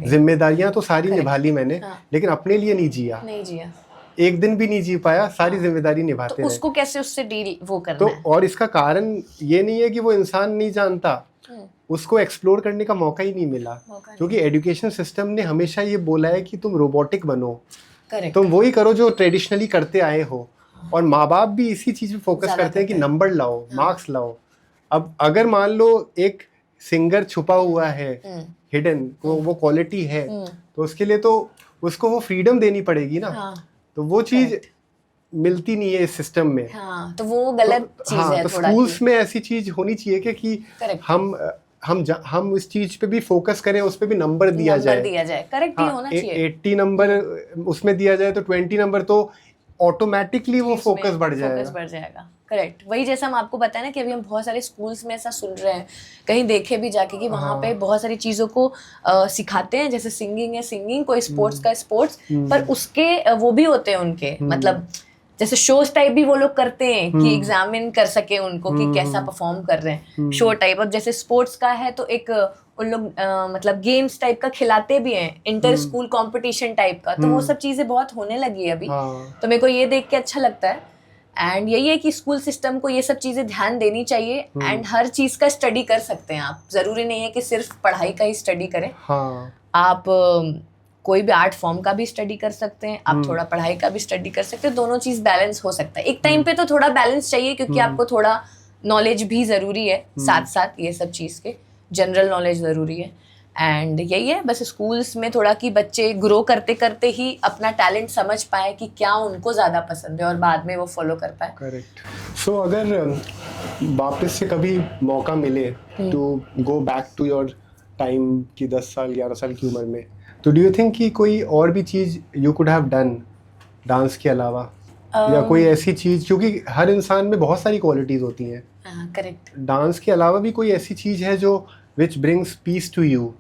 जिम्मेदारियां तो सारी निभा ली मैंने, लेकिन अपने लिए नहीं जिया, एक दिन भी नहीं जी पाया, सारी जिम्मेदारी निभाते तो उसको कैसे उससे डील वो करना तो है? और इसका कारण ये नहीं है कि वो इंसान नहीं जानता, उसको एक्सप्लोर करने का मौका ही नहीं मिला, क्योंकि एजुकेशन सिस्टम ने हमेशा ये बोला है कि तुम रोबोटिक बनो, तुम वही करो जो ट्रेडिशनली करते आए हो, और माँ बाप भी इसी चीज पे फोकस ज्यादा करते हैं कि करते हैं। नंबर लाओ, मार्क्स लाओ। अब अगर मान लो एक सिंगर छुपा हुआ है, हिडन, वो क्वालिटी है, तो उसके लिए तो उसको वो फ्रीडम देनी पड़ेगी ना। हाँ, तो वो चीज मिलती नहीं है इस सिस्टम में। हाँ, तो वो गलत चीज है तो थोड़ा स्कूल्स कि में ऐसी चीज होनी चाहिए कि करेक्ट हम इस चीज पे भी फोकस करें, उस पे भी नंबर दिया जाए। करेक्ट, ये होना चाहिए। 80 नंबर उसमें दिया जाए तो 20 नंबर तो ऑटोमेटिकली वो फोकस बढ़ जाएगा। करेक्ट, वही जैसा हम आपको बताया ना कि अभी हम बहुत सारे स्कूल्स में ऐसा सुन रहे हैं, कहीं देखे भी जाके कि वहाँ पे बहुत सारी चीज़ों को सिखाते हैं, जैसे सिंगिंग है सिंगिंग, कोई स्पोर्ट्स का स्पोर्ट्स, पर उसके वो भी होते हैं उनके मतलब जैसे शोज टाइप भी वो लोग करते हैं कि एग्जामिन कर सके उनको कि कैसा परफॉर्म कर रहे हैं, शो टाइप। अब जैसे स्पोर्ट्स का है तो एक उन लोग मतलब गेम्स टाइप का खिलाते भी हैं, इंटर स्कूल कंपटीशन टाइप का, तो वो सब चीजें बहुत होने लगी है अभी। तो मेरे को ये देख के अच्छा लगता है। एंड यही है कि स्कूल सिस्टम को ये सब चीजें ध्यान देनी चाहिए। एंड हर चीज का स्टडी कर सकते हैं आप, जरूरी नहीं है कि सिर्फ पढ़ाई का ही स्टडी करें। आप कोई भी आर्ट फॉर्म का भी स्टडी कर सकते हैं, आप थोड़ा पढ़ाई का भी स्टडी कर सकते हैं, दोनों चीज बैलेंस हो सकता है। एक टाइम पे तो थोड़ा बैलेंस चाहिए क्योंकि आपको थोड़ा नॉलेज भी जरूरी है, साथ साथ ये सब चीज के जनरल नॉलेज जरूरी है। एंड यही है बस स्कूल्स में थोड़ा कि बच्चे ग्रो करते करते ही अपना टैलेंट समझ पाए कि क्या उनको ज़्यादा पसंद है और बाद में वो फॉलो कर पाए। करेक्ट। सो अगर वापस से कभी मौका मिले to go back to your time की 10 साल 11 साल की उम्र में, तो डू यू थिंक कि कोई और भी चीज़ you could have done dance के अलावा, या कोई ऐसी चीज़, क्योंकि हर इंसान में बहुत सारी क्वालिटीज़ होती हैं। करेक्ट। डांस के अलावा भी कोई ऐसी चीज़ है जो which brings peace to you?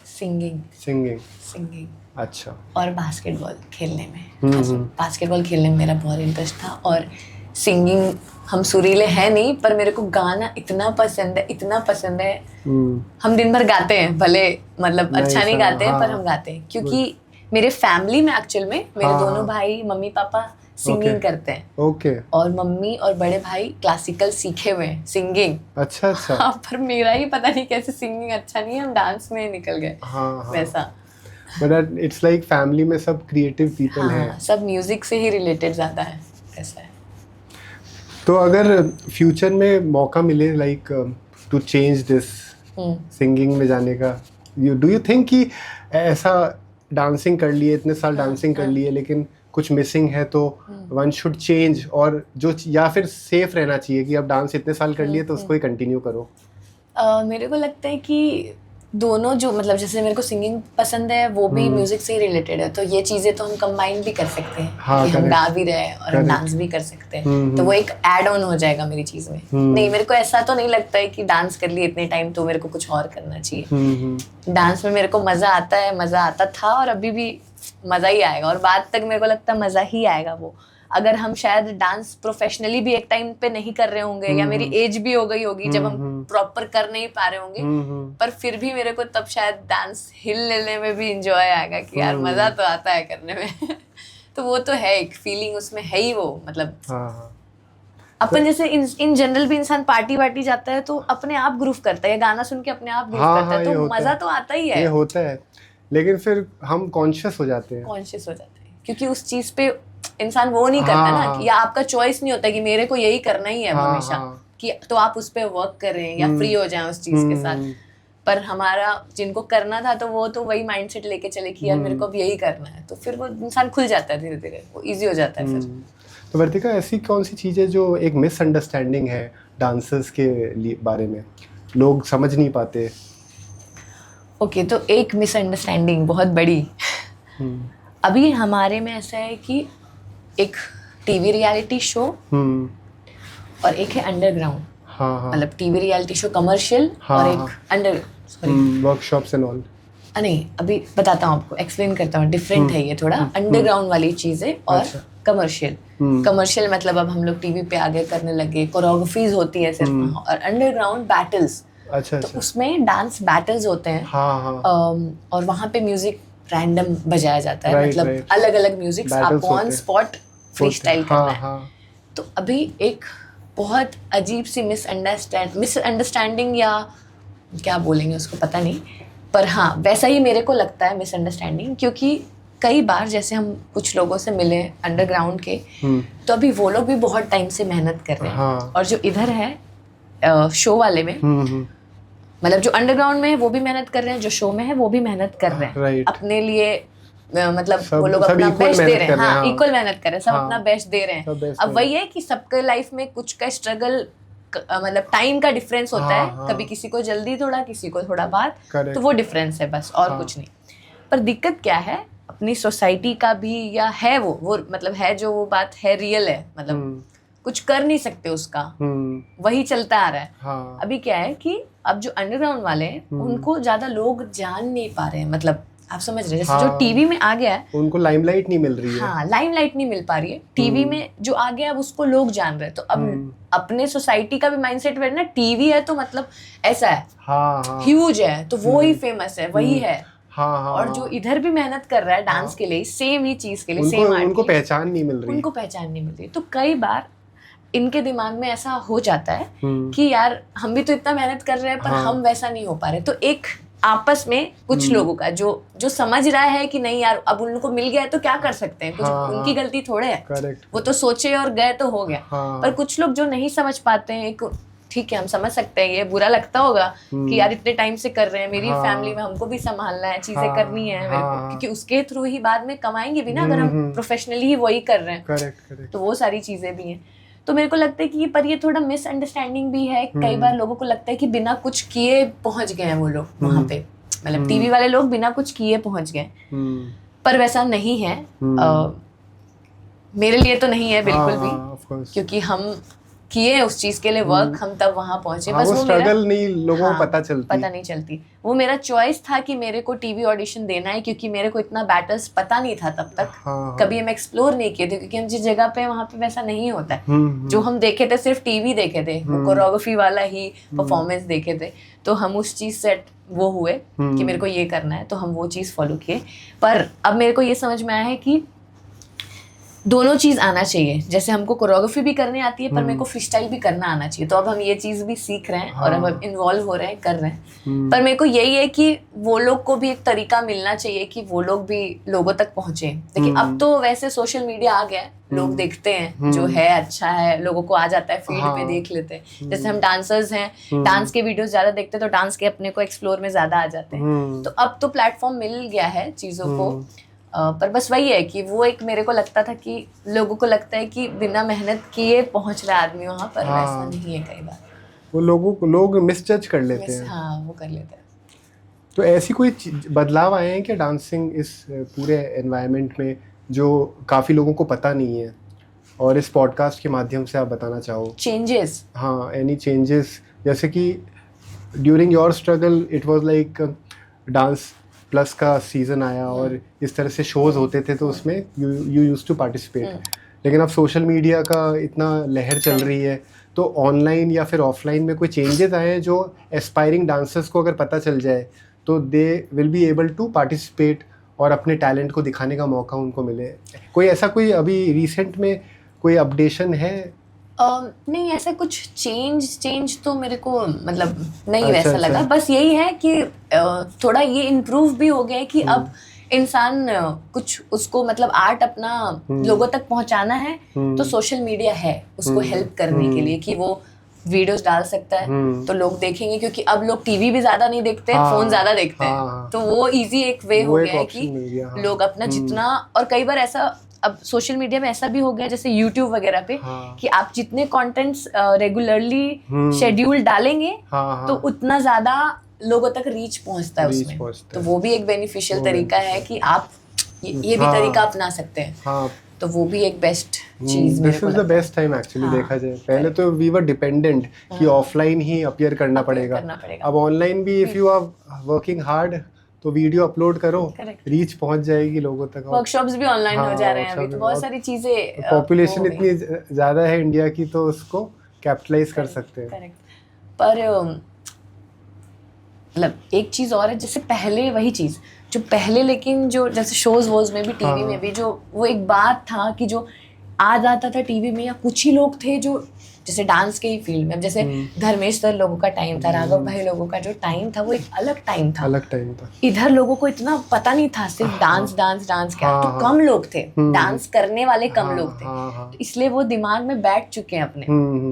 Singing. अच्छा। और बास्केटबॉल खेलने में, बास्केटबॉल खेलने में मेरा बहुत इंटरेस्ट था। और सिंगिंग हम सुरीले हैं नहीं, पर मेरे को गाना इतना पसंद है। हम दिन भर गाते हैं, भले मतलब अच्छा नहीं गाते हैं, पर हम गाते हैं क्योंकि मेरे फैमिली में एक्चुअल में मेरे दोनों भाई मम्मी पापा सिंगिंग करते हैं। और मम्मी और बड़े भाई क्लासिकल सीखे हुए हैं सिंगिंग। अच्छा। हाँ, पर मेरा ही पता नहीं कैसे सिंगिंग अच्छा नहीं है, हम डांस में निकल गए। वैसा। बट इट्स लाइक फैमिली में सब क्रिएटिव पीपल हैं, सब म्यूजिक से ही रिलेटेड ज्यादा है, ऐसा है। तो अगर फ्यूचर में मौका मिले like to change this, singing में जाने का, डू यू थिंक कि ऐसा डांसिंग कर लिए, इतने साल डांसिंग कर लिए, लेकिन कुछ मिसिंग है तो वन शुड चेंज, और जो या फिर सेफ रहना चाहिए कि अब डांस इतने साल कर लिए तो उसको ही कंटिन्यू करो? मेरे को लगता है कि दोनों, जो मतलब जैसे मेरे को सिंगिंग पसंद है वो भी म्यूजिक से ही रिलेटेड है, तो ये चीजें तो हम कंबाइन भी कर सकते हैं कि हम गा भी रहे हैं और हम डांस भी कर सकते हैं, तो वो एक ऐड ऑन हो जाएगा मेरी चीज में। नहीं, मेरे को ऐसा तो नहीं लगता है कि डांस कर लिए इतने टाइम तो मेरे को कुछ और करना चाहिए। डांस में मेरे को मजा आता है, मजा आता था और अभी भी मजा ही आएगा, और बाद तक मेरे को लगता है मजा ही आएगा वो। अगर हम शायद डांस प्रोफेशनली भी एक टाइम पे नहीं कर रहे होंगे, या मेरी एज भी हो गई होगी जब हम प्रॉपर कर नहीं पा रहे होंगे, पर फिर भी मेरे को तब शायद डांस हिल लेने में भी इंजॉय आएगा कि यार मजा तो आता है करने में। तो वो तो है, एक फीलिंग उसमें है ही वो, मतलब अपन जैसे इन जनरल भी इंसान पार्टी वार्टी जाता है तो अपने आप ग्रूव करता है, गाना सुन के अपने आप ग्रूव करता है, तो मजा तो आता ही है। ये होता है, लेकिन फिर हम कॉन्शियस हो जाते हैं क्योंकि उस चीज पे इंसान वो नहीं करता ना, या आपका चॉइस नहीं होता कि मेरे को यही करना ही है हमेशा, कि तो आप उस पे वर्क करें या फ्री हो जाएं उस चीज के साथ। पर हमारा जिनको करना था तो वो तो वही माइंडसेट लेके चले कि यार मेरे को अब यही करना है, तो फिर वो इंसान खुल जाता है, धीरे धीरे वो इजी हो जाता है फिर। तो वर्तिका, ऐसी कौन सी चीज़ है जो एक मिसअंडरस्टैंडिंग है डांसर्स के बारे में, लोग समझ नहीं पाते? ओके, तो एक मिसअंडरस्टैंडिंग बहुत बड़ी अभी हमारे में ऐसा है कि एक टीवी रियलिटी शो और एक है अंडरग्राउंड, मतलब टीवी रियलिटी शो कमर्शियल और एक वर्कशॉप्स एंड ऑल। नहीं, अभी बताता हूँ आपको, एक्सप्लेन करता हूँ, डिफरेंट है ये थोड़ा। अंडरग्राउंड वाली चीजें और कमर्शियल मतलब अब हम लोग टीवी पे आगे करने लगे, कोरियोग्राफीज होती है सिर्फ, और अंडरग्राउंड बैटल्स। तो उसमें डांस बैटल्स होते हैं, और वहाँ पे म्यूजिक रैंडम बजाया जाता है, मतलब अलग अलग म्यूजिक आपको ऑन स्पॉट फ्री स्टाइल करना है। तो अभी एक बहुत अजीब सी मिसअंडरस्टैंडिंग या क्या बोलेंगे उसको पता नहीं, पर हाँ वैसा ही मेरे को लगता है मिसअंडरस्टैंडिंग, क्योंकि कई बार जैसे हम कुछ लोगों से मिले अंडरग्राउंड के, तो अभी वो लोग भी बहुत टाइम से मेहनत कर रहे हैं। हाँ। और जो इधर है शो वाले में, मतलब जो अंडरग्राउंड में है वो भी मेहनत कर रहे हैं, जो शो में है वो भी मेहनत कर रहे हैं Right. अपने लिए। मतलब सब- वो लोग सब अपना equal बेस्ट दे मेहनत रहे कर हैं, रहे हैं, हाँ हाँ। इक्वल मेहनत कर रहे हैं, सब हाँ। अपना बेस्ट दे रहे सब हैं। best अब दे वही है कि सबके लाइफ में कुछ का स्ट्रगल, मतलब टाइम का डिफरेंस होता हाँ, है। हाँ। कभी किसी को जल्दी थोड़ा, किसी को थोड़ा बाद, Correct. तो वो डिफरेंस है बस, और हाँ। कुछ नहीं। पर दिक्कत क्या है, अपनी सोसाइटी का भी, या है वो मतलब है जो वो बात है, रियल है, मतलब कुछ कर नहीं सकते उसका, वही चलता आ रहा है। हाँ। अभी क्या है कि अब जो अंडरग्राउंड वाले हैं उनको ज्यादा लोग जान नहीं पा रहे हैं, मतलब आप समझ रहे हैं, जैसे हाँ। जो टीवी में आ गया है, उनको लाइमलाइट नहीं मिल रही है। हाँ लाइमलाइट नहीं मिल पा रही है। टीवी में जो आ गया अब उसको लोग जान रहे हैं, तो अब अपने सोसाइटी का भी माइंडसेट है ना, टीवी है तो मतलब ऐसा है, हाँ हाँ ह्यूज है तो वो ही फेमस है, वही है। हाँ हाँ। और जो इधर भी मेहनत कर रहा है डांस के लिए, सेम ही चीज के लिए, उनको सेम आर्ट उनको के लिए, पहचान नहीं मिल रही। उनको पहचान नहीं मिल रही। तो कई बार इनके दिमाग में ऐसा हो जाता है हम्म। कि यार हम भी तो इतना मेहनत कर रहे हैं पर हाँ। हम वैसा नहीं हो पा रहे। तो एक आपस में कुछ लोगों का जो समझ रहा है कि नहीं यार अब उनको मिल गया है तो क्या कर सकते हैं, कुछ हाँ, उनकी हाँ। गलती थोड़े है, करेक्ट। वो तो सोचे और गए तो हो गया। हाँ। पर कुछ लोग जो नहीं समझ पाते हैं, ठीक है हम समझ सकते हैं, ये बुरा लगता होगा कि यार इतने टाइम से कर रहे हैं, मेरी हाँ। फैमिली में हमको भी संभालना है, चीजें हाँ, करनी है मेरे को, हाँ। क्योंकि उसके थ्रू ही बाद में कमाएंगे भी ना, अगर हम प्रोफेशनली ही वही कर रहे हैं। Correct correct. तो वो सारी चीजें भी हैं। तो मेरे को लगता है कि पर ये थोड़ा मिसअंडरस्टैंडिंग भी है। कई बार लोगों को लगता है कि बिना कुछ किए पहुंच गए हैं वो लोग वहां पे, मतलब टीवी वाले लोग बिना कुछ किए पहुंच गए, पर वैसा नहीं है। मेरे लिए तो नहीं है बिल्कुल भी, ऑफ कोर्स। क्योंकि हम किए उस चीज के लिए वर्क, हम तब वहां पहुंचे। हाँ, बस वो वो स्ट्रगल नहीं लोगों को हाँ, पता नहीं चलती। वो मेरा चॉइस था कि मेरे को टीवी ऑडिशन देना है, क्योंकि मेरे को इतना बैटल्स पता नहीं था तब तक। हाँ। कभी हम एक्सप्लोर नहीं किए थे, क्योंकि हम जिस जगह पे वहाँ पे वैसा नहीं होता है। जो हम देखे थे सिर्फ टीवी देखे थे, वो कोरियोग्राफी वाला ही परफॉर्मेंस देखे थे। तो हम उस चीज से वो हुए कि मेरे को ये करना है, तो हम वो चीज फॉलो किए। पर अब मेरे को ये समझ में आया है कि दोनों चीज आना चाहिए। जैसे हमको कोरियोग्राफी भी करनी आती है, पर मेरे को फ्री स्टाइल भी करना आना चाहिए। तो अब हम ये चीज भी सीख रहे हैं और अब हम इन्वॉल्व हो रहे हैं, कर रहे हैं। पर मेरे को यही है कि वो लोग को भी एक तरीका मिलना चाहिए कि वो लोग भी लोगों तक पहुंचे। देखिए अब तो वैसे सोशल मीडिया आ गया है, लोग देखते हैं, जो है अच्छा है, लोगों को आ जाता है, फीड पे देख लेते हैं। जैसे हम डांसर्स हैं, डांस के वीडियोस ज्यादा देखते हैं, तो डांस के अपने को एक्सप्लोर में ज्यादा आ जाते हैं। तो अब तो प्लेटफॉर्म मिल गया है चीजों को। पर बस वही है कि वो एक मेरे को लगता था कि लोगों को लगता है कि बिना मेहनत किए पहुंच रहा आदमी वहां पर, वैसा नहीं है। कई बार वो लोग मिसजज कर लेते हैं। हाँ वो कर लेते हैं। तो ऐसी कोई बदलाव आए हैं क्या डांसिंग इस पूरे एनवायरनमेंट में, जो काफ़ी लोगों को पता नहीं है, और इस पॉडकास्ट के माध्यम से आप बताना चाहो? चेंजेस, हाँ, एनी चेंजेस, जैसे कि during your struggle it was like dance plus का सीज़न आया और इस तरह से शोज़ होते थे, तो उसमें यू यूज्ड टू पार्टिसिपेट। लेकिन अब सोशल मीडिया का इतना लहर चल रही है, तो ऑनलाइन या फिर ऑफलाइन में कोई चेंजेस आए हैं जो एस्पायरिंग डांसर्स को अगर पता चल जाए तो they will be able to participate और अपने टैलेंट को दिखाने का मौका उनको मिले? कोई ऐसा कोई अभी रिसेंट में कोई अपडेशन है? नहीं, ऐसा कुछ चेंज तो मेरे को मतलब नहीं अच्छा, वैसा लगा। बस यही है कि थोड़ा ये इम्प्रूव भी हो गया है कि अब इंसान कुछ उसको मतलब आर्ट अपना लोगों तक पहुंचाना है, तो सोशल मीडिया है उसको हेल्प करने के लिए कि वो वीडियोस डाल सकता है, तो लोग देखेंगे। क्योंकि अब लोग टीवी भी ज्यादा नहीं देखते हैं, फोन ज्यादा देखते हैं, तो वो इजी एक वे हो गया है कि लोग अपना जितना, और कई बार ऐसा अब सोशल मीडिया में ऐसा भी हो गया जैसे यूट्यूब वगैरह पे कि आप जितने कंटेंट्स रेगुलरली शेड्यूल डालेंगे तो उतना ज्यादा लोगों तक रीच पहुंचता है उसमें। तो वो भी एक बेनिफिशियल तरीका है कि आप ये भी तरीका अपना सकते हैं। तो वो भी एक बेस्ट चीज मेरे को लगता है। This is the best time actually देखा जाए। पहले तो वी वर डिपेंडेंट कि ऑफलाइन ही अपीयर करना पड़ेगा। अब ऑनलाइन भी if you are working hard तो वीडियो अपलोड करो, रीच पहुंच जाएगी लोगों तक। वर्कशॉप्स भी ऑनलाइन हो जा रहे हैं अभी, तो बहुत सारी चीजें। पॉपुलेशन इतनी ज्यादा है इंडिया की, तो उसको कैपिटलाइज कर सकते हैं। करेक्ट। पर मतलब एक चीज और है, जैसे पहले वही चीज जो पहले, लेकिन जो जैसे शोज वोज में भी, टीवी में भी, जो वो एक बात था कि जो आ जाता था टीवी में, या कुछ ही लोग थे जो जैसे डांस के ही फील्ड में, अब जैसे धर्मेश सर लोगों का टाइम था, राघव भाई लोगों का जो टाइम था वो एक अलग टाइम था। इधर लोगों को इतना पता नहीं था, सिर्फ डांस डांस डांस क्या, तो कम लोग थे, डांस करने वाले कम लोग थे, तो इसलिए वो दिमाग में बैठ चुके हैं अपने,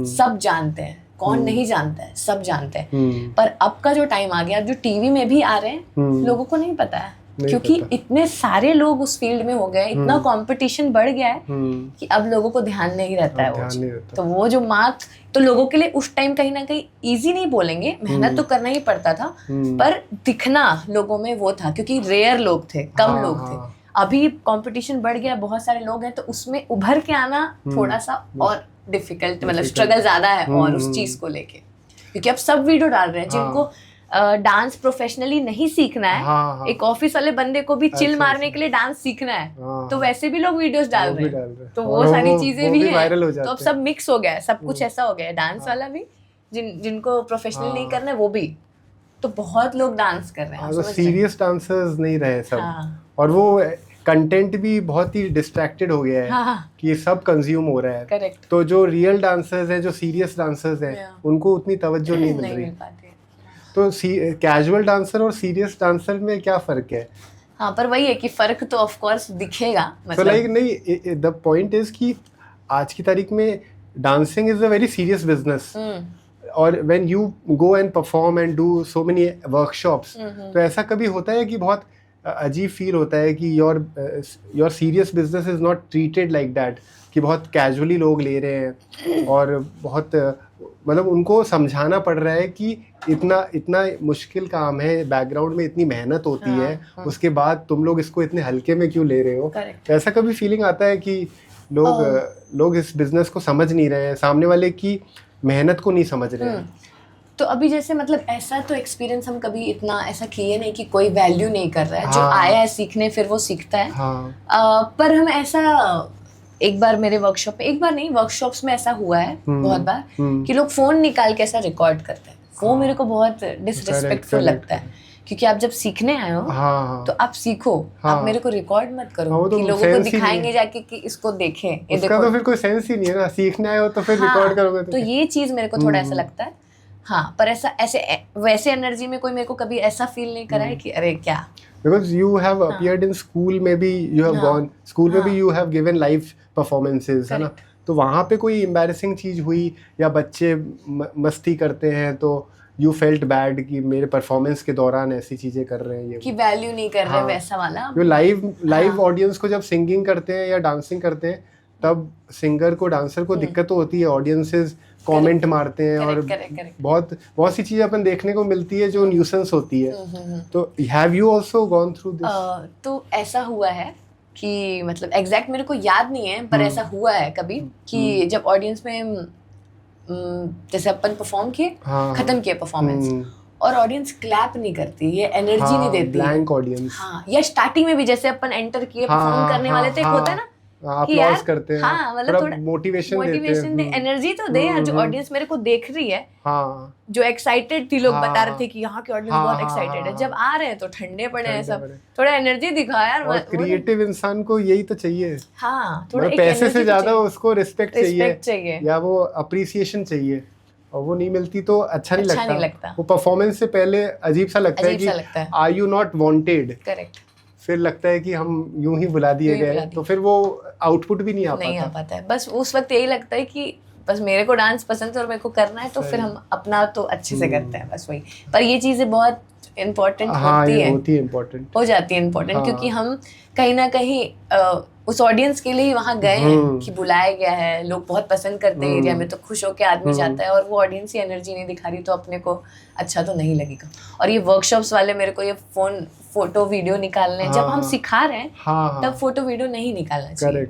सब जानते हैं, कौन नहीं जानता है, सब जानते हैं। पर अब का जो टाइम आ गया, अब जो टीवी में भी आ रहे हैं, लोगों को नहीं पता है, क्योंकि इतने सारे लोग उस फील्ड में हो गए, इतना कंपटीशन बढ़ गया है कि अब लोगों को ध्यान नहीं रहता है वो। तो वो जो मार्क तो लोगों के लिए उस टाइम कहीं ना कहीं इजी नहीं बोलेंगे, मेहनत तो करना ही पड़ता था, पर दिखना लोगों में वो था, क्योंकि रेयर लोग थे, कम लोग थे। अभी कंपटीशन बढ़ गया, बहुत सारे लोग हैं, तो उसमें उभर के आना थोड़ा सा और डिफिकल्ट, मतलब स्ट्रगल ज्यादा है और उस चीज को लेके, क्योंकि अब सब वीडियो डाल रहे हैं। जिनको डांस प्रोफेशनली नहीं सीखना है, एक ऑफिस वाले बंदे को भी चिल मारने के लिए डांस सीखना है, तो वैसे भी लोग वीडियोस डाल रहे हैं, तो वो सारी चीजें भी हैं। तो अब सब मिक्स हो गया है, सब कुछ ऐसा हो गया है, डांस वाला भी, जिनको प्रोफेशनल नहीं करना है वो भी, तो बहुत लोग डांस कर रहे हैं, सीरियस डांसर्स नहीं रहे सब, और वो कंटेंट भी बहुत ही डिस्ट्रैक्टेड हो गया है कि सब कंज्यूम हो रहा है। करेक्ट। तो जो रियल डांसर्स हैं, जो सीरियस डांसर्स हैं, उनको उतनी तवज्जो नहीं मिल रही। तो कैजुअल डांसर और सीरियस डांसर में क्या फर्क है? हाँ, पर वही है कि फर्क तो ऑफ कोर्स दिखेगा, मतलब तो लाइक नहीं, द पॉइंट इज कि आज की तारीख में dancing is a very serious business, और when you go and perform and do so many workshops, तो ऐसा कभी होता है कि बहुत अजीब फील होता है कि your serious business is not treated like that, कि बहुत कैजुअली लोग ले रहे हैं, और बहुत मतलब उनको समझाना पड़ रहा है कि इतना मुश्किल काम है, बैकग्राउंड में इतनी मेहनत होती है, उसके बाद तुम लोग इसको इतने हल्के में क्यों ले रहे हो? तो ऐसा कभी फीलिंग आता है कि लोग इस बिजनेस को समझ नहीं रहे हैं, सामने वाले की मेहनत को नहीं समझ रहे हैं? तो अभी जैसे मतलब ऐसा तो एक्सपीरियंस हम कभी इतना ऐसा किए नहीं कि कोई वैल्यू नहीं कर रहा है, जो आया है सीखने फिर वो सीखता है। पर हम ऐसा एक बार मेरे वर्कशॉप में, एक बार नहीं वर्कशॉप्स में ऐसा हुआ है बहुत बार कि लोग फोन निकाल के ऐसा रिकॉर्ड करते हैं, वो मेरे को बहुत डिसरिस्पेक्टफुल लगता है, क्योंकि आप जब सीखने आए हो तो आप सीखो, आप मेरे को रिकॉर्ड मत करो कि लोगों को दिखाएंगे जाके कि इसको देखें, ये देखो। तो फिर कोई सेंस ही नहीं है ना, सीखने आए हो तो फिर रिकॉर्ड करोगे तो ये चीज मेरे को थोड़ा ऐसा लगता है। हाँ, पर ऐसे वैसे एनर्जी में कोई मेरे को कभी ऐसा फील नहीं करा है कि अरे क्या, because you have appeared in school, maybe you have gone school में भी you have given live performances, है ना? तो वहाँ पे कोई embarrassing चीज हुई, या बच्चे मस्ती करते हैं तो you felt bad कि मेरे परफॉर्मेंस के दौरान ऐसी चीजें कर रहे हैं, ये कि वैल्यू नहीं कर रहे, वैसा वाला? जो लाइव ऑडियंस को जब सिंगिंग करते हैं या डांसिंग करते हैं, तब सिंगर को, डांसर को दिक्कत तो होती है, ऑडियंसेस कमेंट मारते हैं, और बहुत सी चीजें अपन देखने को मिलती है जो न्यूसेंस होती है। तो have you also gone through this? तो ऐसा हुआ है कि मतलब एग्जैक्ट मेरे को याद नहीं है, पर ऐसा हुआ है कभी कि जब ऑडियंस में जैसे अपन परफॉर्म किए, खत्म किए परफॉर्मेंस, और ऑडियंस क्लैप नहीं करती, ये एनर्जी नहीं देती, ब्लैंक ऑडियंस। हाँ, या स्टार्टिंग में भी जैसे अपन एंटर किए परफॉर्म करने वाले थे, होता है ना, अप्लॉज करते हैं, हाँ, मतलब थोड़ा मोटिवेशन देते हैं, एनर्जी तो दे यार, जो ऑडियंस मेरे को देख रही है, जो एक्साइटेड थी, लोग बता रहे थे कि यहाँ के ऑडियंस बहुत एक्साइटेड है, जब आ रहे हैं तो ठंडे पड़े हैं सब, थोड़ा एनर्जी दिखा यार। और क्रिएटिव इंसान को यही तो चाहिए, हाँ, थोड़ा पैसे से ज्यादा उसको रिस्पेक्ट चाहिए, या वो अप्रिसिएशन चाहिए, और वो नहीं मिलती तो अच्छा नहीं लगता। वो परफॉर्मेंस से पहले अजीब सा लगता है कि are you not wanted. Correct. फिर लगता है कि हम यूं ही बुला दिए गए, तो फिर वो आउटपुट भी नहीं आ पाता है। बस उस वक्त यही लगता है कि बस मेरे को डांस पसंद है और मेरे को करना है, तो फिर हम अपना तो अच्छे से करते हैं, बस वही। पर ये चीज़ें बहुत इम्पोर्टेंट होती है, इम्पोर्टेंट हो जाती है इम्पोर्टेंट, क्योंकि हम कहीं ना कहीं उस ऑडियंस के लिए वहाँ गए हैं कि बुलाया गया है, लोग बहुत पसंद करते हैं एरिया में, तो खुश होकर आदमी जाता है, और वो ऑडियंस ही एनर्जी नहीं दिखा रही, तो अपने को अच्छा तो नहीं लगेगा। और ये वर्कशॉप्स वाले मेरे को ये फोटो वीडियो निकालने, जब हम सिखा रहे हैं तब फोटो वीडियो नहीं निकालना चाहिए,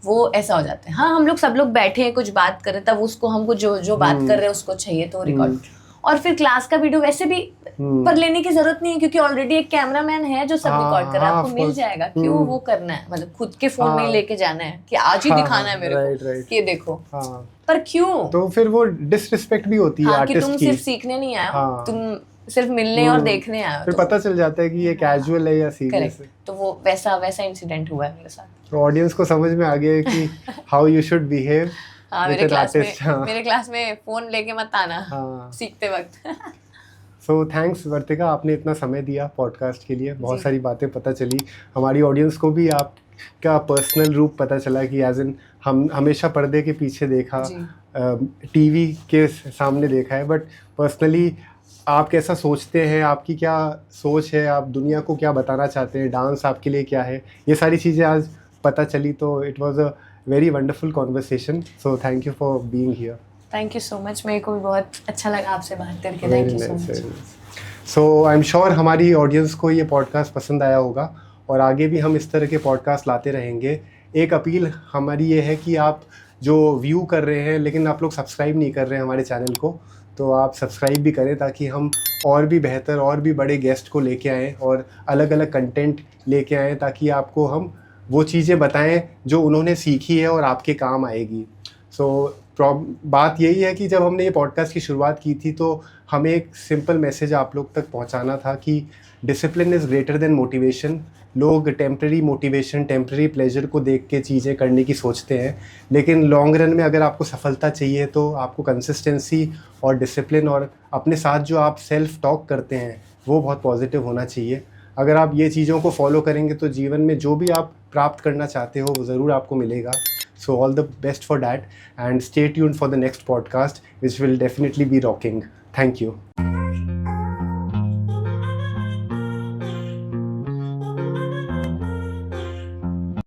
वो ऐसा हो जाता है। हाँ, हम लोग सब लोग बैठे हैं, कुछ बात कर रहे हैं, तब उसको हमको जो बात कर रहे हैं उसको चाहिए तो रिकॉर्ड, और फिर क्लास का वीडियो वैसे भी पर लेने की जरूरत नहीं है, क्योंकि ऑलरेडी एक कैमरामैन है जो सब रिकॉर्ड कर रहा है, आपको मिल जाएगा। क्यों वो करना है, मतलब खुद के फोन में ही लेके जाना है कि आज ही दिखाना है मेरे को कि ये देखो, पर क्यों? तो फिर वो डिसरिस्पेक्ट भी होती है आर्टिस्ट की, तुम सिर्फ सीखने नहीं आए हो, तुम सिर्फ मिलने और देखने आए हो, फिर पता चल जाता है कि ये कैजुअल है या सीरियस है। तो वो वैसा वैसा इंसिडेंट हुआ है मेरे साथ। तो ऑडियंस को समझ में आ गया है कि हाउ यू शुड बिहेव हाँ, विद एन आर्टिस्ट। मेरे क्लास में फोन लेके मत आना हाँ। सीखते वक्त। सो थैंक्स वर्तिका, आपने इतना समय दिया पॉडकास्ट के लिए, बहुत जी। सारी बातें पता चली। हमारी ऑडियंस को भी आपका पर्सनल रूप पता चला कि एज इन हम हमेशा पर्दे के पीछे देखा, जी। टीवी के सामने देखा है, बट पर्सनली आप कैसा सोचते हैं, आपकी क्या सोच है, आप दुनिया को क्या बताना चाहते हैं, डांस आपके लिए क्या है, ये सारी चीज़ें आज पता चली। तो it was a very wonderful conversation, so thank you for being here. Thank you so much, मेरे को भी बहुत अच्छा लगा आपसे बात करके। Thank you so much. So I am sure हमारी ऑडियंस को ये पॉडकास्ट पसंद आया होगा और आगे भी हम इस तरह के पॉडकास्ट लाते रहेंगे। एक अपील हमारी ये है कि आप जो व्यू कर रहे हैं लेकिन आप लोग सब्सक्राइब नहीं कर रहे हैं हमारे चैनल को, तो आप सब्सक्राइब भी करें ताकि हम और भी बेहतर और भी बड़े गेस्ट को लेके आएँ और अलग अलग कंटेंट लेके आएँ, ताकि आपको हम वो चीज़ें बताएं जो उन्होंने सीखी है और आपके काम आएगी। सो बात यही है कि जब हमने ये पॉडकास्ट की शुरुआत की थी तो हमें एक सिंपल मैसेज आप लोग तक पहुंचाना था कि discipline is greater than motivation. लोग टेम्प्रेरी मोटिवेशन, टेम्प्रेरी प्लेजर को देख के चीज़ें करने की सोचते हैं, लेकिन लॉन्ग रन में अगर आपको सफलता चाहिए तो आपको कंसिस्टेंसी और डिसिप्लिन और अपने साथ जो आप सेल्फ टॉक करते हैं वो बहुत पॉजिटिव होना चाहिए। अगर आप ये चीज़ों को फॉलो करेंगे तो जीवन में जो भी आप प्राप्त करना चाहते हो वो ज़रूर आपको मिलेगा। So all the best for that and stay tuned for the next podcast which will definitely be rocking. Thank you.